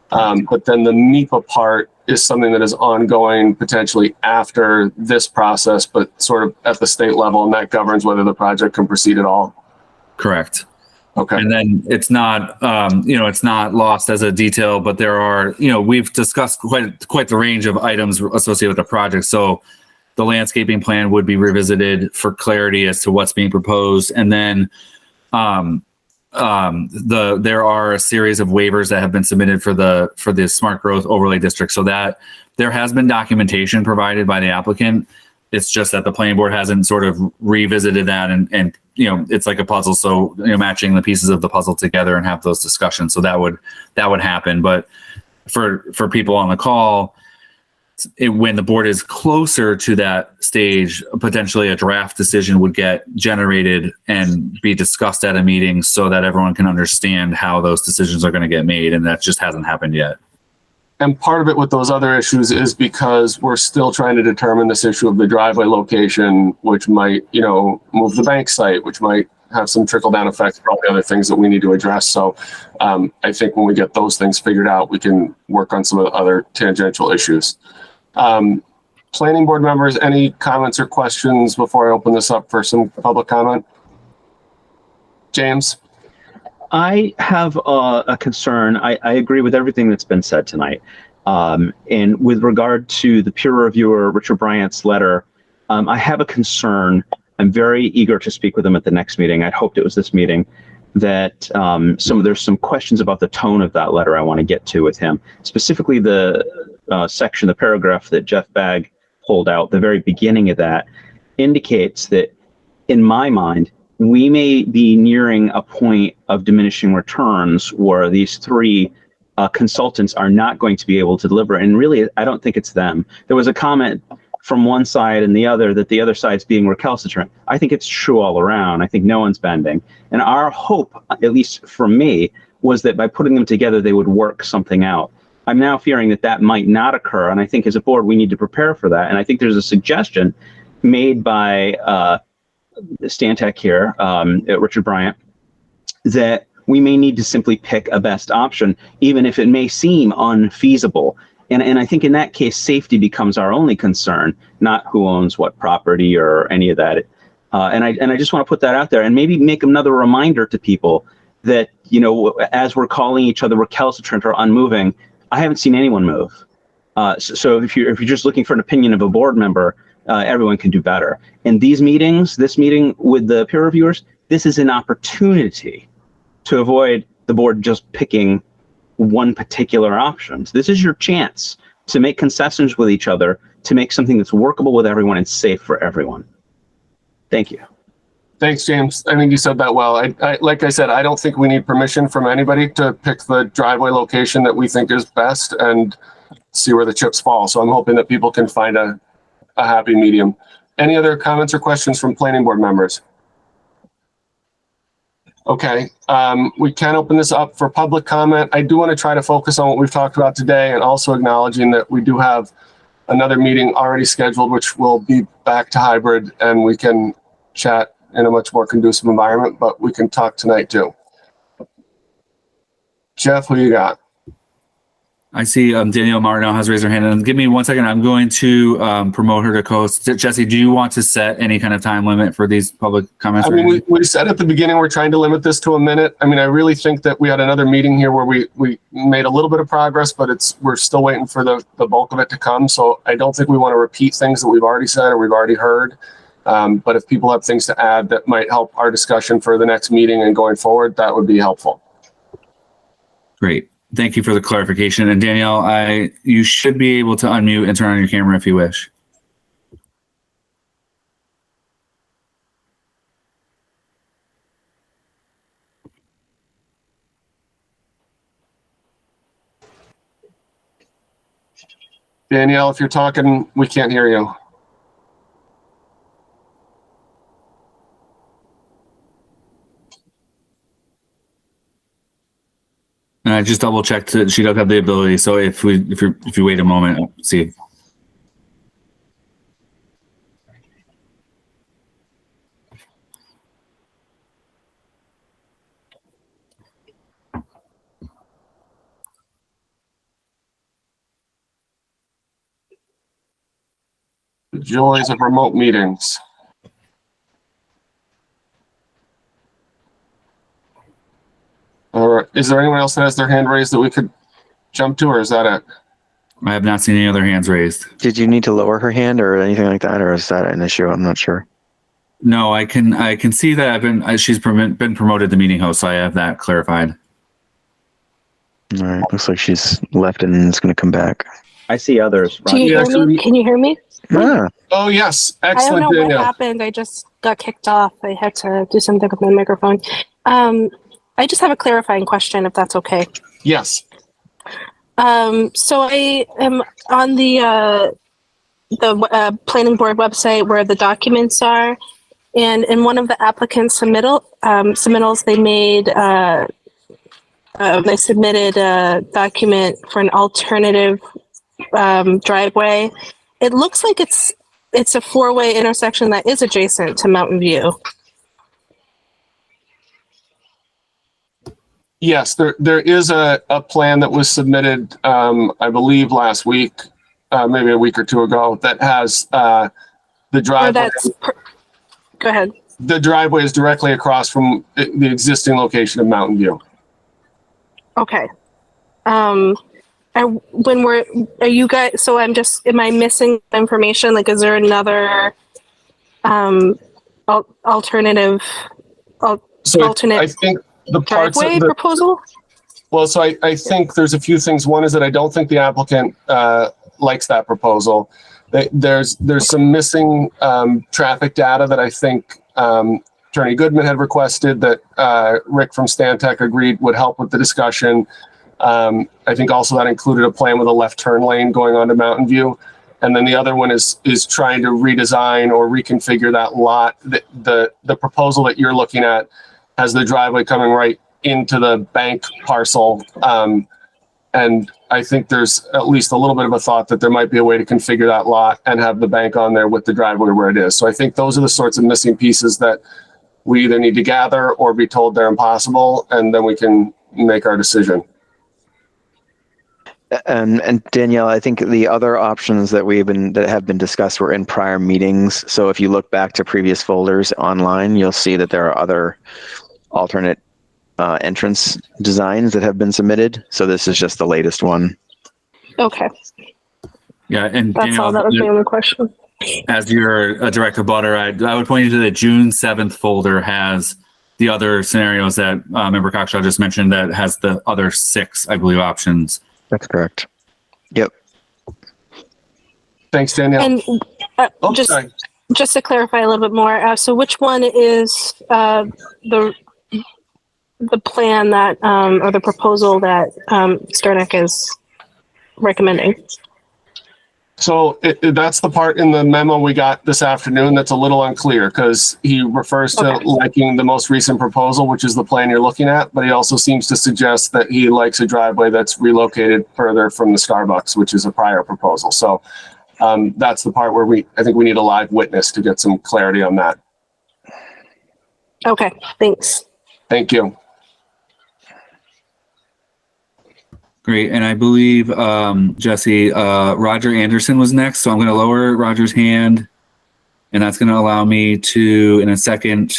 But then the MIPA part is something that is ongoing potentially after this process, but sort of at the state level, and that governs whether the project can proceed at all. Correct. Okay. And then it's not, it's not lost as a detail, but there are, we've discussed quite the range of items associated with the project. So the landscaping plan would be revisited for clarity as to what's being proposed. And then there are a series of waivers that have been submitted for the smart growth overlay district, so that there has been documentation provided by the applicant. It's just that the planning board hasn't sort of revisited that and it's like a puzzle. So, matching the pieces of the puzzle together and have those discussions. So that would happen. But for people on the call, when the board is closer to that stage, potentially a draft decision would get generated and be discussed at a meeting so that everyone can understand how those decisions are going to get made. And that just hasn't happened yet. And part of it with those other issues is because we're still trying to determine this issue of the driveway location, which might, move the bank site, which might have some trickle down effects, probably other things that we need to address. So I think when we get those things figured out, we can work on some of the other tangential issues. Planning board members, any comments or questions before I open this up for some public comment? James? I have a concern. I agree with everything that's been said tonight. And with regard to the peer reviewer, Richard Bryant's letter, I have a concern. I'm very eager to speak with him at the next meeting. I'd hoped it was this meeting. That there's some questions about the tone of that letter I want to get to with him. Specifically, the section, the paragraph that Jeff Bagg pulled out, the very beginning of that, indicates that, in my mind, we may be nearing a point of diminishing returns where these three consultants are not going to be able to deliver. And really, I don't think it's them. There was a comment from one side and the other that the other side's being recalcitrant. I think it's true all around. I think no one's bending. And our hope, at least for me, was that by putting them together, they would work something out. I'm now fearing that might not occur. And I think as a board, we need to prepare for that. And I think there's a suggestion made by Stantec here, Richard Bryant, that we may need to simply pick a best option, even if it may seem unfeasible. And I think in that case, safety becomes our only concern, not who owns what property or any of that. And I just want to put that out there and maybe make another reminder to people that, as we're calling each other recalcitrant or unmoving, I haven't seen anyone move. So if you're just looking for an opinion of a board member, everyone can do better. And these meetings, this meeting with the peer reviewers, this is an opportunity to avoid the board just picking one particular option. So this is your chance to make concessions with each other, to make something that's workable with everyone and safe for everyone. Thank you. Thanks, James. I think you said that well. I like I said, I don't think we need permission from anybody to pick the driveway location that we think is best and see where the chips fall. So I'm hoping that people can find a happy medium. Any other comments or questions from planning board members? Okay, we can open this up for public comment. I do want to try to focus on what we've talked about today and also acknowledging that we do have another meeting already scheduled, which will be back to hybrid, and we can chat in a much more conducive environment, but we can talk tonight too. Jeff, who you got? I see Danielle Martineau has raised her hand. And give me 1 second. I'm going to promote her to host. Jesse, do you want to set any kind of time limit for these public comments? I mean, we said at the beginning we're trying to limit this to a minute. I mean, I really think that we had another meeting here where we made a little bit of progress, but we're still waiting for the bulk of it to come. So I don't think we want to repeat things that we've already said or we've already heard. But if people have things to add that might help our discussion for the next meeting and going forward, that would be helpful. Great. Thank you for the clarification. And Danielle, you should be able to unmute and turn on your camera if you wish. Danielle, if you're talking, we can't hear you. And I just double checked that she does have the ability. So if you wait a moment, I'll see. The joys of remote meetings. All right. Is there anyone else that has their hand raised that we could jump to, or is that it? I have not seen any other hands raised. Did you need to lower her hand or anything like that, or is that an issue? I'm not sure. No, I can see that she's been promoted to meeting host, so I have that clarified. All right. Looks like she's left and is going to come back. I see others. Do you hear me? Can you hear me? Ah. Oh, yes. I Excellent. don't know Danielle. what happened. I just got kicked off. I had to do something with my microphone. I just have a clarifying question, if that's okay. Yes. So I am on the planning board website where the documents are, and in one of the applicant's submittals, they submitted a document for an alternative driveway. It looks like it's a four-way intersection that is adjacent to Mountain View. Yes, there is a plan that was submitted, I believe last week, maybe a week or two ago, that has the driveway. Go ahead. The driveway is directly across from the existing location of Mountain View. Okay. Are you guys, so am I missing information? Like, is there another alternate I think the parts driveway of proposal? Well, so I think there's a few things. One is that I don't think the applicant likes that proposal. There's some missing traffic data that I think Attorney Goodman had requested that Rick from Stantec agreed would help with the discussion. I think also that included a plan with a left turn lane going onto Mountain View. And then the other one is trying to redesign or reconfigure that lot. The proposal that you're looking at has the driveway coming right into the bank parcel. And I think there's at least a little bit of a thought that there might be a way to configure that lot and have the bank on there with the driveway where it is. So I think those are the sorts of missing pieces that we either need to gather or be told they're impossible, and then we can make our decision. And Danielle, I think the other options that have been discussed were in prior meetings. So if you look back to previous folders online, you'll see that there are other alternate entrance designs that have been submitted. So this is just the latest one. Okay. Yeah, and That's Danielle, all. That was my only question. As your director butter, I would point you to the June 7th folder has the other scenarios that Member Cockshaw just mentioned, that has the other 6, I believe, options. That's correct. Yep. Thanks, Danielle. And just to clarify a little bit more, so which one is the plan that or the proposal that Sternek is recommending? So that's the part in the memo we got this afternoon that's a little unclear, because he refers to liking the most recent proposal, which is the plan you're looking at, but he also seems to suggest that he likes a driveway that's relocated further from the Starbucks, which is a prior proposal. So that's the part where I think we need a live witness to get some clarity on that. Okay, thanks. Thank you. Great. And I believe, Jesse, Roger Anderson was next. So I'm going to lower Roger's hand, and that's going to allow me to, in a second,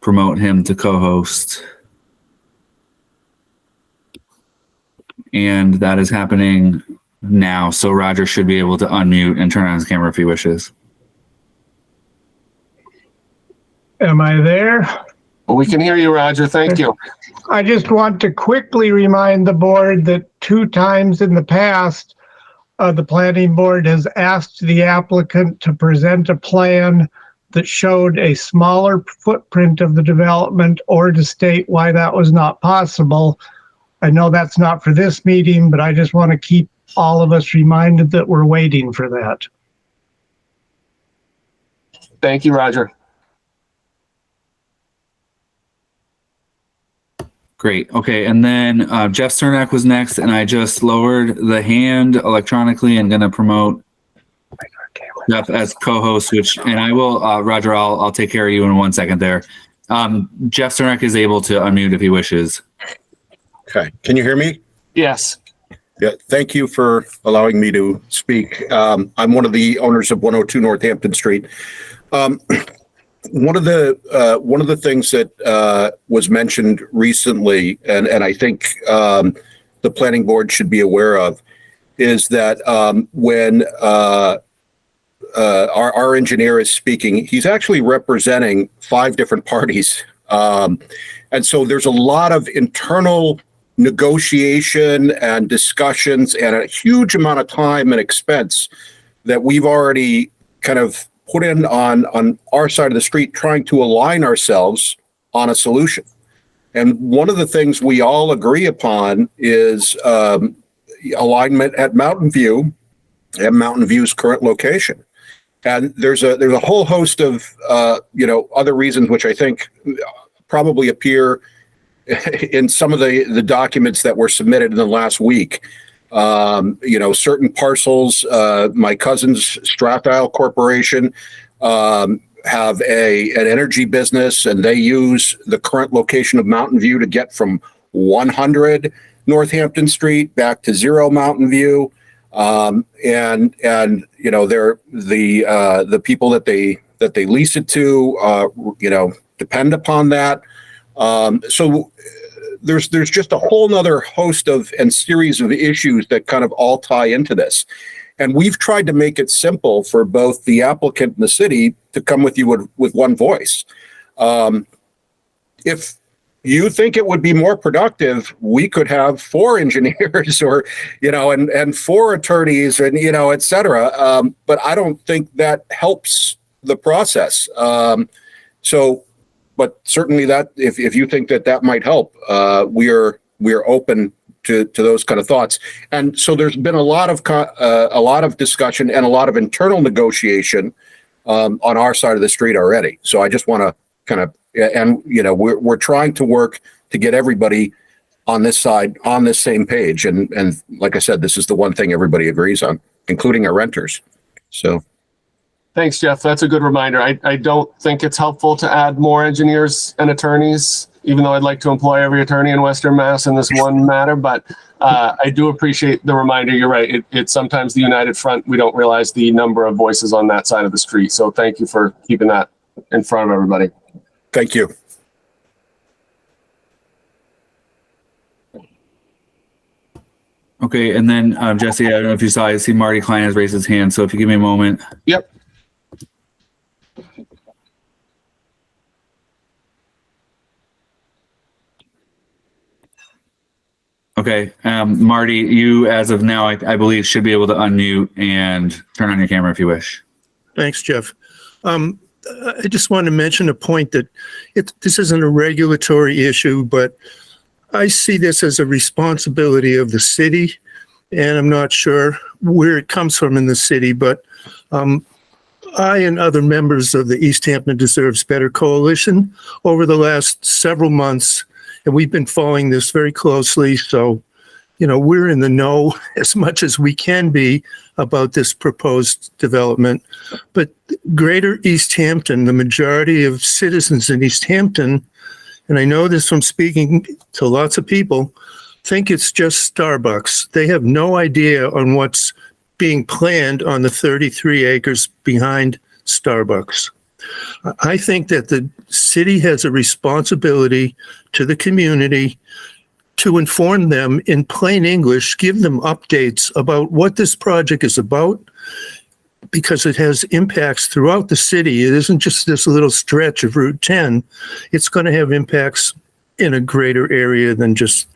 promote him to co-host. And that is happening now. So Roger should be able to unmute and turn on his camera if he wishes. Am I there? Well, we can hear you, Roger. Thank you. I just want to quickly remind the board that 2 times in the past, the planning board has asked the applicant to present a plan that showed a smaller footprint of the development, or to state why that was not possible. I know that's not for this meeting, but I just want to keep all of us reminded that we're waiting for that. Thank you, Roger. Great. Okay. And then Jeff Sternek was next, and I just lowered the hand electronically and going to promote Jeff as co-host, and I will, Roger, I'll take care of you in 1 second there. Jeff Sternek is able to unmute if he wishes. Okay. Can you hear me? Yes. Yeah. Thank you for allowing me to speak. I'm one of the owners of 102 Northampton Street. One of the things that was mentioned recently, and I think the planning board should be aware of, is that when our engineer is speaking, he's actually representing 5 different parties, and so there's a lot of internal negotiation and discussions and a huge amount of time and expense that we've already kind of put in on our side of the street, trying to align ourselves on a solution. And one of the things we all agree upon is alignment at Mountain View and Mountain View's current location. And there's a whole host of other reasons which I think probably appear in some of the documents that were submitted in the last week. Certain parcels, my cousin's Strathisle Corporation have an energy business, and they use the current location of Mountain View to get from 100 Northampton Street back to 0 Mountain View. They're the people that they lease it to, depend upon that. So there's just a whole nother host of and series of issues that kind of all tie into this. And we've tried to make it simple for both the applicant and the city to come with you with one voice. If you think it would be more productive, we could have 4 engineers or, and 4 attorneys and, et cetera. But I don't think that helps the process. But certainly that if you think that might help, we are open to those kind of thoughts. And so there's been a lot of discussion and a lot of internal negotiation on our side of the street already. So I just want to kind of, and we're trying to work to get everybody on this side on this same page. And like I said, this is the one thing everybody agrees on, including our renters. So. Thanks, Jeff. That's a good reminder. I don't think it's helpful to add more engineers and attorneys, even though I'd like to employ every attorney in Western Mass in this one matter. But I do appreciate the reminder. You're right. It's sometimes the united front. We don't realize the number of voices on that side of the street. So thank you for keeping that in front of everybody. Thank you. Okay, and then Jesse, I don't know if you saw, I see Marty Klein has raised his hand. So if you give me a moment. Yep. Okay, Marty, you as of now, I believe, should be able to unmute and turn on your camera if you wish. Thanks, Jeff. I just want to mention a point that this isn't a regulatory issue, but I see this as a responsibility of the city, and I'm not sure where it comes from in the city, but I and other members of the Easthampton Deserves Better Coalition over the last several months, and we've been following this very closely. So, we're in the know as much as we can be about this proposed development. But Greater Easthampton, the majority of citizens in Easthampton, and I know this from speaking to lots of people, think it's just Starbucks. They have no idea on what's being planned on the 33 acres behind Starbucks. I think that the city has a responsibility to the community to inform them in plain English, give them updates about what this project is about, because it has impacts throughout the city. It isn't just this little stretch of Route 10. It's going to have impacts in a greater area than just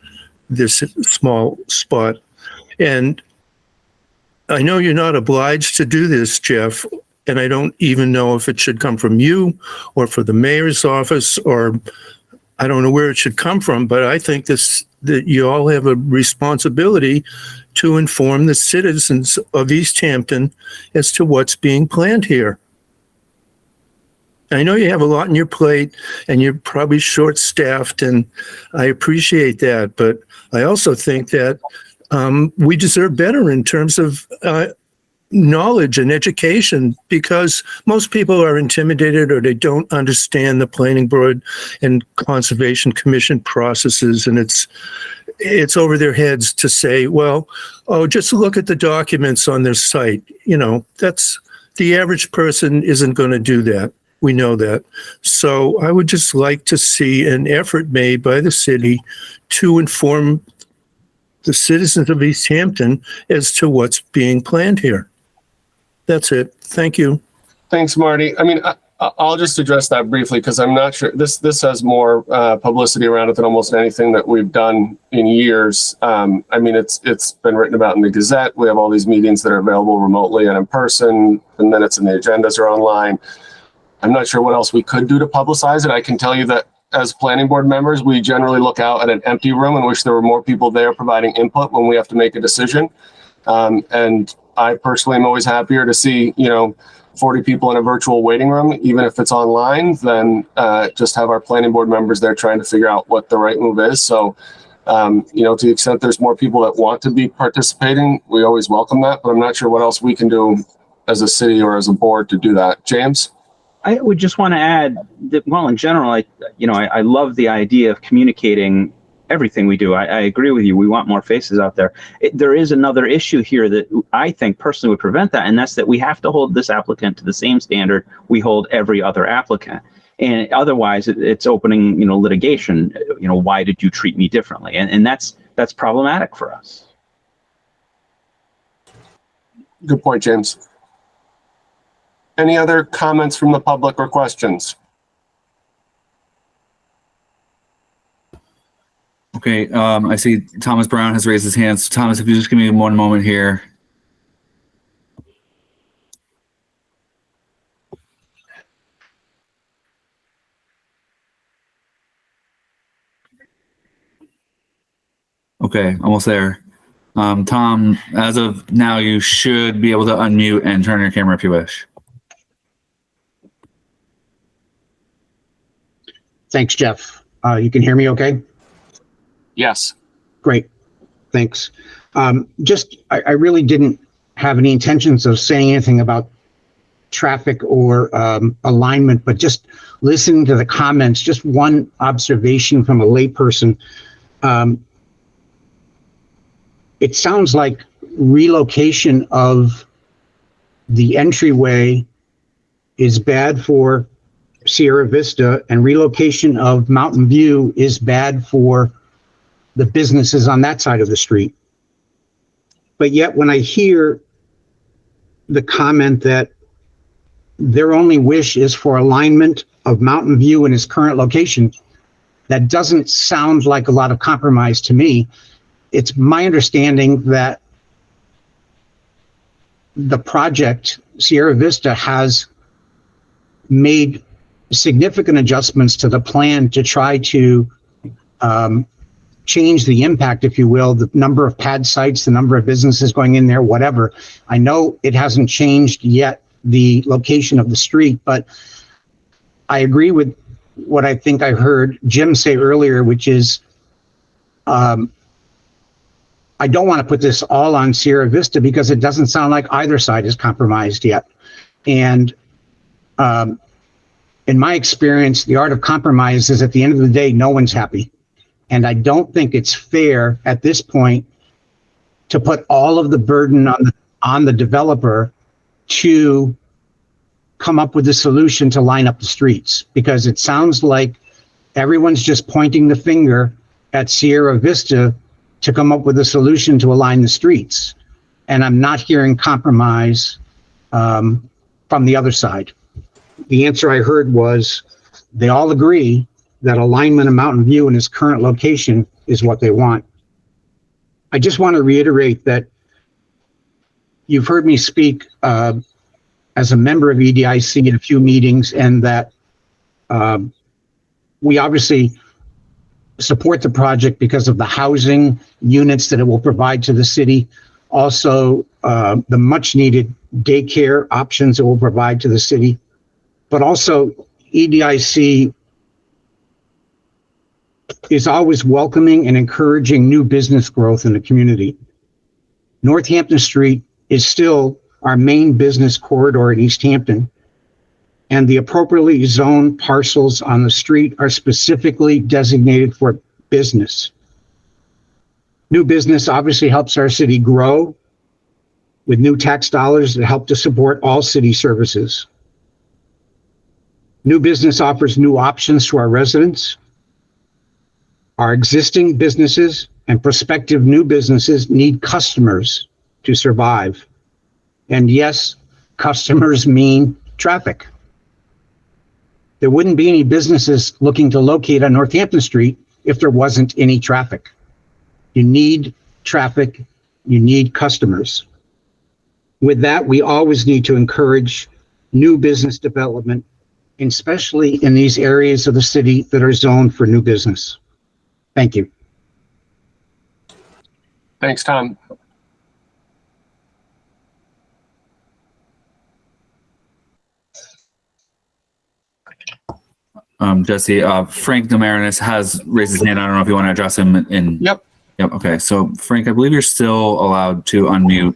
this small spot. And I know you're not obliged to do this, Jeff, and I don't even know if it should come from you or for the mayor's office, or I don't know where it should come from, but I think that you all have a responsibility to inform the citizens of Easthampton as to what's being planned here. I know you have a lot on your plate and you're probably short-staffed, and I appreciate that, but I also think that we deserve better in terms of knowledge and education, because most people are intimidated or they don't understand the planning board and conservation commission processes, and it's over their heads to say, well, just look at the documents on their site. That's the average person isn't going to do that. We know that. So I would just like to see an effort made by the city to inform the citizens of Easthampton as to what's being planned here. That's it. Thank you. Thanks, Marty. I mean, I'll just address that briefly because I'm not sure this has more publicity around it than almost anything that we've done in years. I mean, it's been written about in the Gazette. We have all these meetings that are available remotely and in person, and then it's in the agendas or online. I'm not sure what else we could do to publicize it. I can tell you that as planning board members, we generally look out at an empty room and wish there were more people there providing input when we have to make a decision. And I personally am always happier to see, 40 people in a virtual waiting room, even if it's online, than just have our planning board members there trying to figure out what the right move is. So, to the extent there's more people that want to be participating, we always welcome that, but I'm not sure what else we can do as a city or as a board to do that. James? I would just want to add that, well, in general, I love the idea of communicating everything we do. I agree with you. We want more faces out there. There is another issue here that I think personally would prevent that, and that's that we have to hold this applicant to the same standard we hold every other applicant. And otherwise, it's opening, litigation. Why did you treat me differently? And that's problematic for us. Good point, James. Any other comments from the public or questions? Okay, I see Thomas Brown has raised his hand. So Thomas, if you just give me one moment here. Okay, almost there. Tom, as of now, you should be able to unmute and turn your camera if you wish. Thanks, Jeff. You can hear me okay? Yes. Great. Thanks. I really didn't have any intentions of saying anything about traffic or alignment, but just listening to the comments, just one observation from a layperson. It sounds like relocation of the entryway is bad for Sierra Vista, and relocation of Mountain View is bad for the businesses on that side of the street. But yet when I hear the comment that their only wish is for alignment of Mountain View in its current location, that doesn't sound like a lot of compromise to me. It's my understanding that the project, Sierra Vista, has made significant adjustments to the plan to try to change the impact, if you will, the number of pad sites, the number of businesses going in there, whatever. I know it hasn't changed yet, the location of the street, but I agree with what I think I heard Jim say earlier, which is I don't want to put this all on Sierra Vista because it doesn't sound like either side is compromised yet. And in my experience, the art of compromise is at the end of the day, no one's happy. And I don't think it's fair at this point to put all of the burden on the developer to come up with a solution to line up the streets, because it sounds like everyone's just pointing the finger at Sierra Vista to come up with a solution to align the streets. And I'm not hearing compromise from the other side. The answer I heard was they all agree that alignment of Mountain View in its current location is what they want. I just want to reiterate that you've heard me speak as a member of EDIC in a few meetings, and that we obviously support the project because of the housing units that it will provide to the city. Also, the much needed daycare options it will provide to the city. But also, EDIC is always welcoming and encouraging new business growth in the community. Northampton Street is still our main business corridor in Easthampton, and the appropriately zoned parcels on the street are specifically designated for business. New business obviously helps our city grow with new tax dollars that help to support all city services. New business offers new options to our residents. Our existing businesses and prospective new businesses need customers to survive. And yes, customers mean traffic. There wouldn't be any businesses looking to locate on Northampton Street if there wasn't any traffic. You need traffic, you need customers. With that, we always need to encourage new business development, especially in these areas of the city that are zoned for new business. Thank you. Thanks, Tom. Jesse, Frank Demarinis has raised his hand. I don't know if you want to address him in. Yep. Yep. Okay. So Frank, I believe you're still allowed to unmute.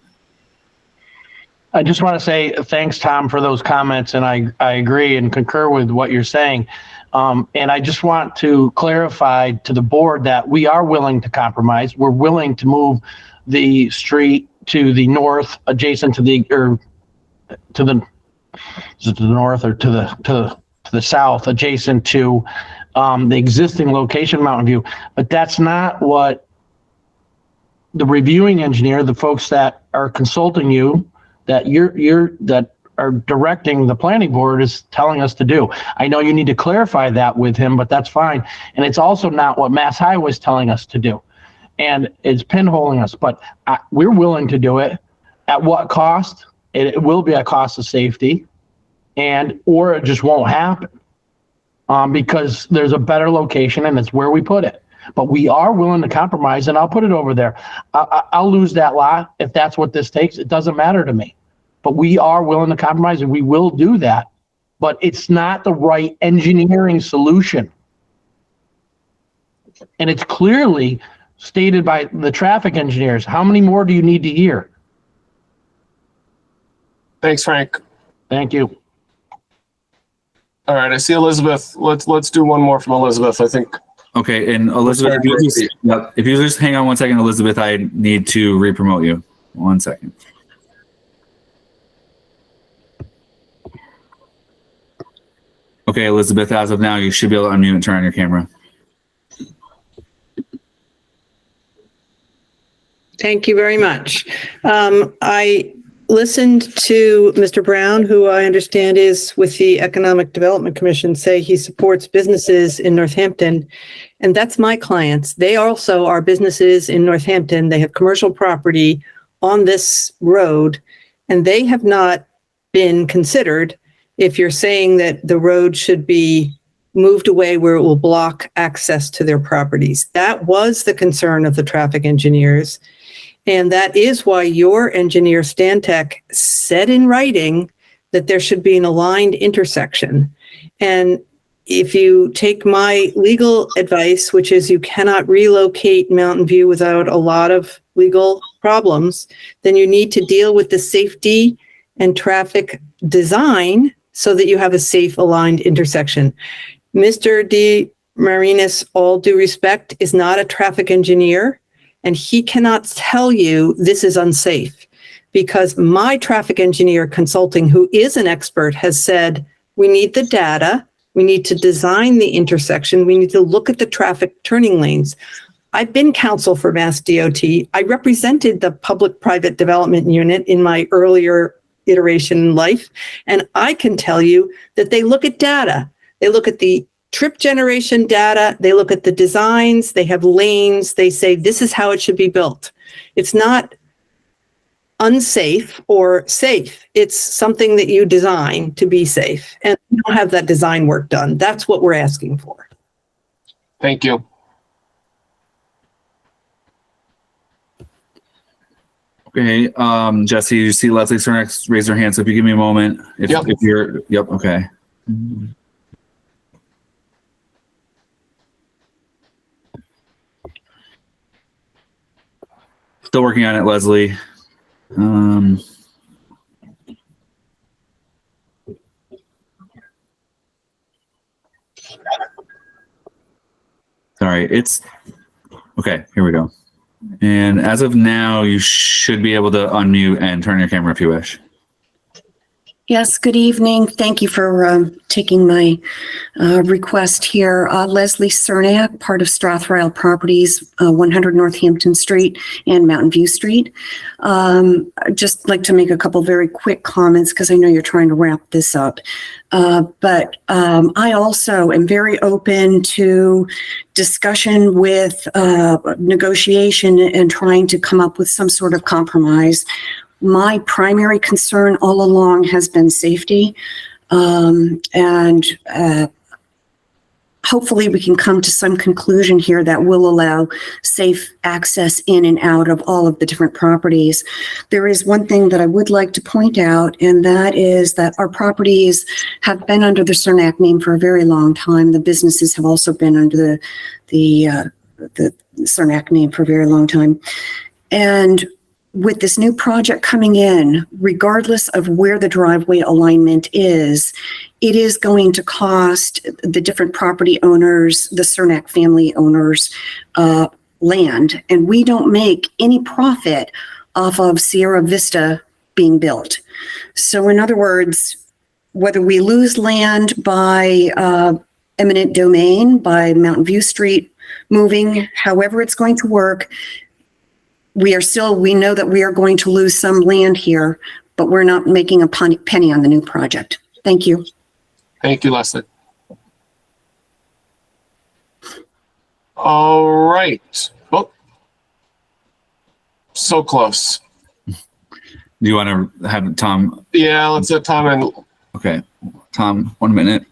I just want to say thanks, Tom, for those comments, and I agree and concur with what you're saying. And I just want to clarify to the board that we are willing to compromise. We're willing to move the street to the north, adjacent to the, or to the, is it to the north or to the south, adjacent to the existing location, Mountain View. But that's not what the reviewing engineer, the folks that are consulting you, that that are directing the planning board is telling us to do. I know you need to clarify that with him, but that's fine. And it's also not what Mass Highway is telling us to do. And it's pinholing us, but we're willing to do it. At what cost? It will be a cost of safety, or it just won't happen because there's a better location and it's where we put it. But we are willing to compromise, and I'll put it over there. I'll lose that lot if that's what this takes. It doesn't matter to me. But we are willing to compromise, and we will do that. But it's not the right engineering solution. And it's clearly stated by the traffic engineers. How many more do you need to hear? Thanks, Frank. Thank you. All right, I see Elizabeth. Let's do one more from Elizabeth, I think. Okay, and Elizabeth, if you just hang on 1 second, Elizabeth, I need to re-promote you. 1 second. Okay, Elizabeth, as of now, you should be able to unmute and turn on your camera. Thank you very much. I listened to Mr. Brown, who I understand is with the Economic Development Commission, say he supports businesses in Northampton. And that's my clients. They also are businesses in Northampton. They have commercial property on this road, and they have not been considered if you're saying that the road should be moved away where it will block access to their properties. That was the concern of the traffic engineers. And that is why your engineer, Stantec, said in writing that there should be an aligned intersection. And if you take my legal advice, which is you cannot relocate Mountain View without a lot of legal problems, then you need to deal with the safety and traffic design so that you have a safe, aligned intersection. Mr. D. Marinas, all due respect, is not a traffic engineer, and he cannot tell you this is unsafe because my traffic engineer consulting, who is an expert, has said we need the data, we need to design the intersection, we need to look at the traffic turning lanes. I've been counsel for Mass DOT. I represented the public-private development unit in my earlier iteration in life, and I can tell you that they look at data. They look at the trip generation data, they look at the designs, they have lanes, they say this is how it should be built. It's not unsafe or safe. It's something that you design to be safe. And you don't have that design work done. That's what we're asking for. Thank you. Okay, Jesse, you see Leslie Cernak raise her hand, so if you give me a moment, if you're, okay. Still working on it, Leslie. Sorry, it's okay. Here we go. And as of now, you should be able to unmute and turn your camera if you wish. Yes, good evening. Thank you for taking my request here. Leslie Cernak, part of Strathroyal Properties, 100 Northampton Street and Mountain View Street. I'd just like to make a couple very quick comments because I know you're trying to wrap this up. But I also am very open to discussion with negotiation and trying to come up with some sort of compromise. My primary concern all along has been safety, and hopefully we can come to some conclusion here that will allow safe access in and out of all of the different properties. There is one thing that I would like to point out, and that is that our properties have been under the Cernak name for a very long time. The businesses have also been under the Cernak name for a very long time. And with this new project coming in, regardless of where the driveway alignment is, it is going to cost the different property owners, the Cernak family owners, land. And we don't make any profit off of Sierra Vista being built. So in other words, whether we lose land by eminent domain, by Mountain View Street moving, however it's going to work, we know that we are going to lose some land here, but we're not making a penny on the new project. Thank you. Thank you, Leslie. All right. Oh, so close. Do you want to have Tom? Yeah, let's let Tom in. Okay. Tom, 1 minute.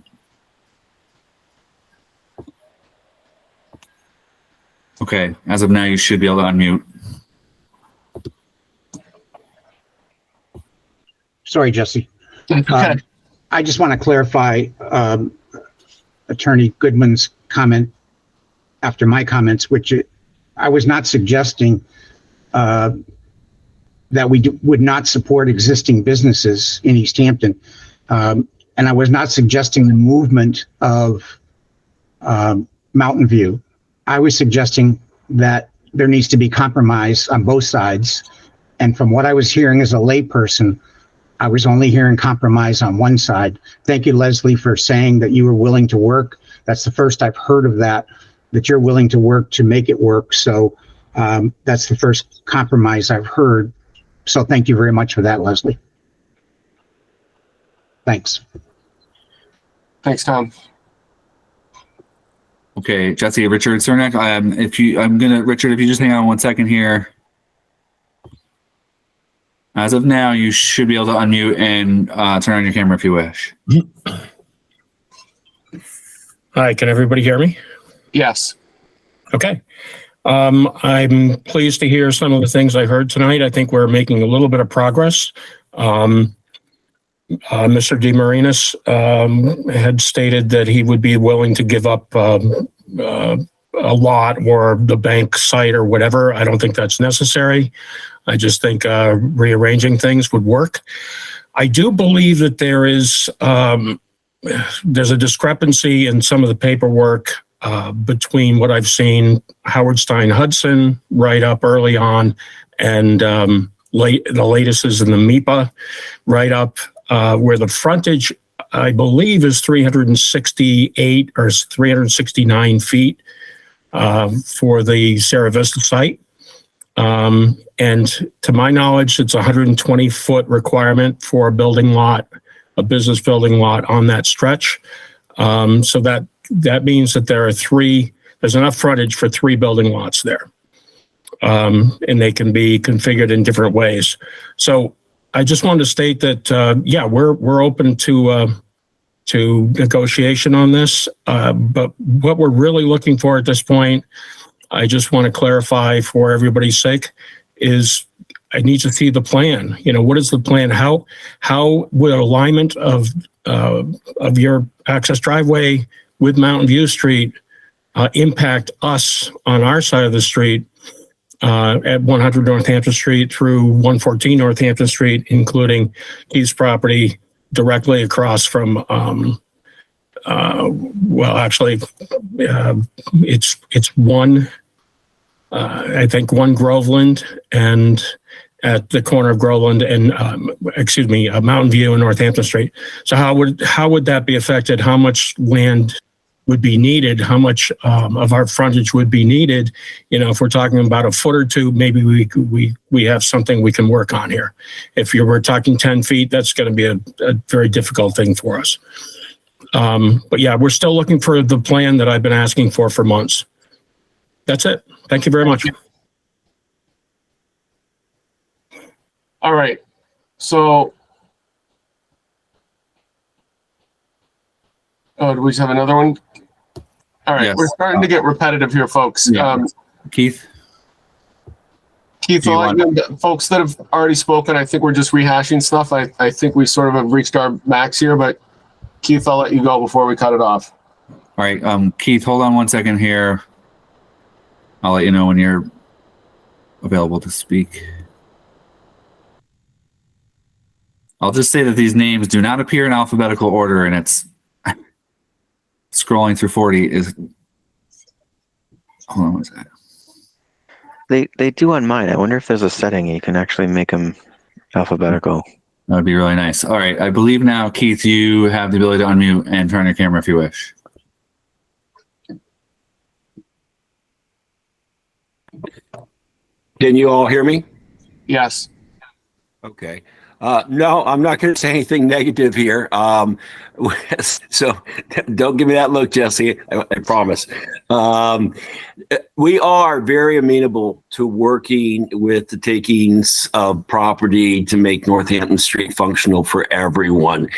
Okay. As of now, you should be able to unmute. Sorry, Jesse. Okay. I just want to clarify Attorney Goodman's comment after my comments, which I was not suggesting that we would not support existing businesses in Easthampton. And I was not suggesting the movement of Mountain View. I was suggesting that there needs to be compromise on both sides. And from what I was hearing as a layperson, I was only hearing compromise on one side. Thank you, Leslie, for saying that you were willing to work. That's the first I've heard of that you're willing to work to make it work. So that's the first compromise I've heard. So thank you very much for that, Leslie. Thanks. Thanks, Tom. Okay, Jesse, Richard Cernak. Richard, if you just hang on 1 second here. As of now, you should be able to unmute and turn on your camera if you wish. Hi, can everybody hear me? Yes. Okay. I'm pleased to hear some of the things I heard tonight. I think we're making a little bit of progress. Mr. DeMarinis had stated that he would be willing to give up a lot or the bank site or whatever. I don't think that's necessary. I just think rearranging things would work. I do believe that there's a discrepancy in some of the paperwork between what I've seen Howard Stein Hudson write up early on and the latest is in the MIPA write up where the frontage, I believe, is 368 or 369 feet for the Sierra Vista site. And to my knowledge, it's a 120-foot requirement for a business building lot on that stretch. So that means that there's enough frontage for 3 building lots there. And they can be configured in different ways. So I just wanted to state that, yeah, we're open to negotiation on this. But what we're really looking for at this point, I just want to clarify for everybody's sake, is I need to see the plan. What is the plan? How will alignment of your access driveway with Mountain View Street impact us on our side of the street at 100 Northampton Street through 114 Northampton Street, including Keith's property directly across from it's one, I think one Groveland and at the corner of Groveland and, Mountain View and Northampton Street. So how would that be affected? How much land would be needed? How much of our frontage would be needed? If we're talking about a foot or two, maybe we have something we can work on here. If we're talking 10 feet, that's going to be a very difficult thing for us. But yeah, we're still looking for the plan that I've been asking for months. That's it. Thank you very much. All right. So, do we just have another one? All right. Yes. We're starting to get repetitive here, folks. Yeah. Keith, folks that have already spoken, I think we're just rehashing stuff. I think we sort of have reached our max here, but Keith, I'll let you go before we cut it off. All right. Keith, hold on one second here. I'll let you know when you're available to speak. I'll just say that these names do not appear in alphabetical order, and it's scrolling through 40 is. Hold on one second. They do on mine. I wonder if there's a setting you can actually make them alphabetical. That would be really nice. All right. I believe now, Keith, you have the ability to unmute and turn your camera if you wish. Can you all hear me? Yes. Okay. No, I'm not going to say anything negative here. So don't give me that look, Jesse. I promise. We are very amenable to working with the takings of property to make Northampton Street functional for everyone.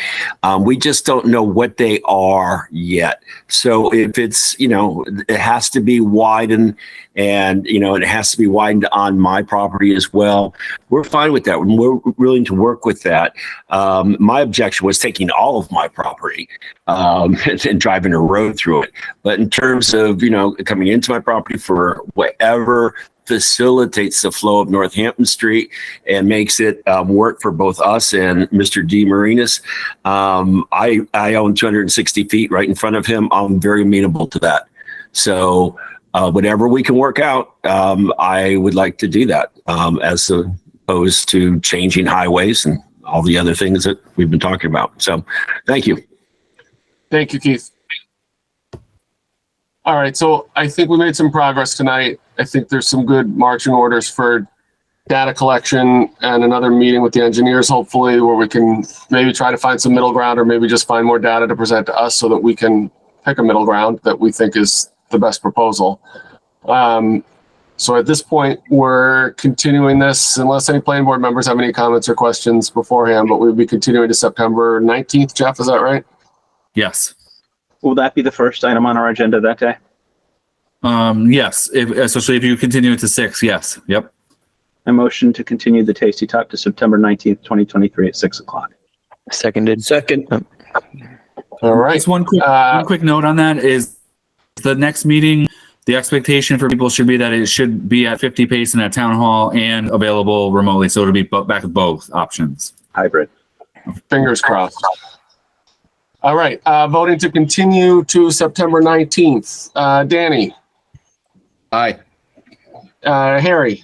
We just don't know what they are yet. So if it's, it has to be widened and, it has to be widened on my property as well. We're fine with that. We're willing to work with that. My objection was taking all of my property and driving a road through it. But in terms of, coming into my property for whatever facilitates the flow of Northampton Street and makes it work for both us and Mr. D. Marinas. I own 260 feet right in front of him. I'm very amenable to that. So whatever we can work out, I would like to do that as opposed to changing highways and all the other things that we've been talking about. So thank you. Thank you, Keith. All right, so I think we made some progress tonight. I think there's some good marching orders for data collection and another meeting with the engineers, hopefully, where we can maybe try to find some middle ground or maybe just find more data to present to us so that we can pick a middle ground that we think is the best proposal. So at this point, we're continuing this unless any planning board members have any comments or questions beforehand, but we'll be continuing to September 19th. Jeff, is that right? Yes. Will that be the first item on our agenda that day? Yes, especially if you continue it to 6. Yes. Yep. I motion to continue the Tasty Talk to September 19th, 2023 at 6 o'clock. Seconded. Second. All right. Just one quick note on that is the next meeting, the expectation for people should be that it should be at 50 pace in a town hall and available remotely. So it'll be back with both options. Hybrid. Fingers crossed. All right. Voting to continue to September 19th. Danny. Aye. Harry.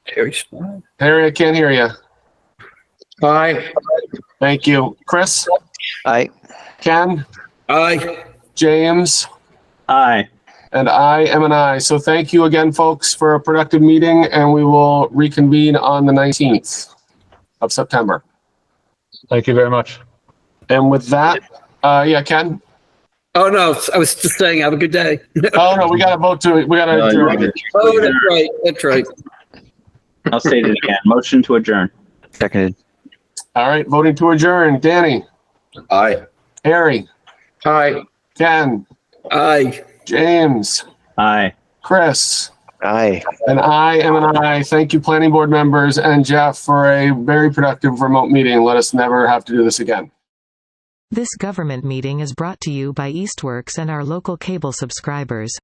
Harry, I can't hear you. Aye. Thank you. Chris? Aye. Ken? Aye. James? Aye. And I am an aye. So thank you again, folks, for a productive meeting, and we will reconvene on the 19th of September. Thank you very much. And with that, Ken? Oh, no, I was just saying, have a good day. Oh, no, we got to vote to it. We got to adjourn. Oh, that's right. That's right. I'll state it again. Motion to adjourn. Seconded. All right, voting to adjourn. Danny? Aye. Harry? Aye. Ken? Aye. James? Aye. Chris? Aye. And I am an aye. Thank you, planning board members and Jeff, for a very productive remote meeting. Let us never have to do this again. This government meeting is brought to you by Eastworks and our local cable subscribers.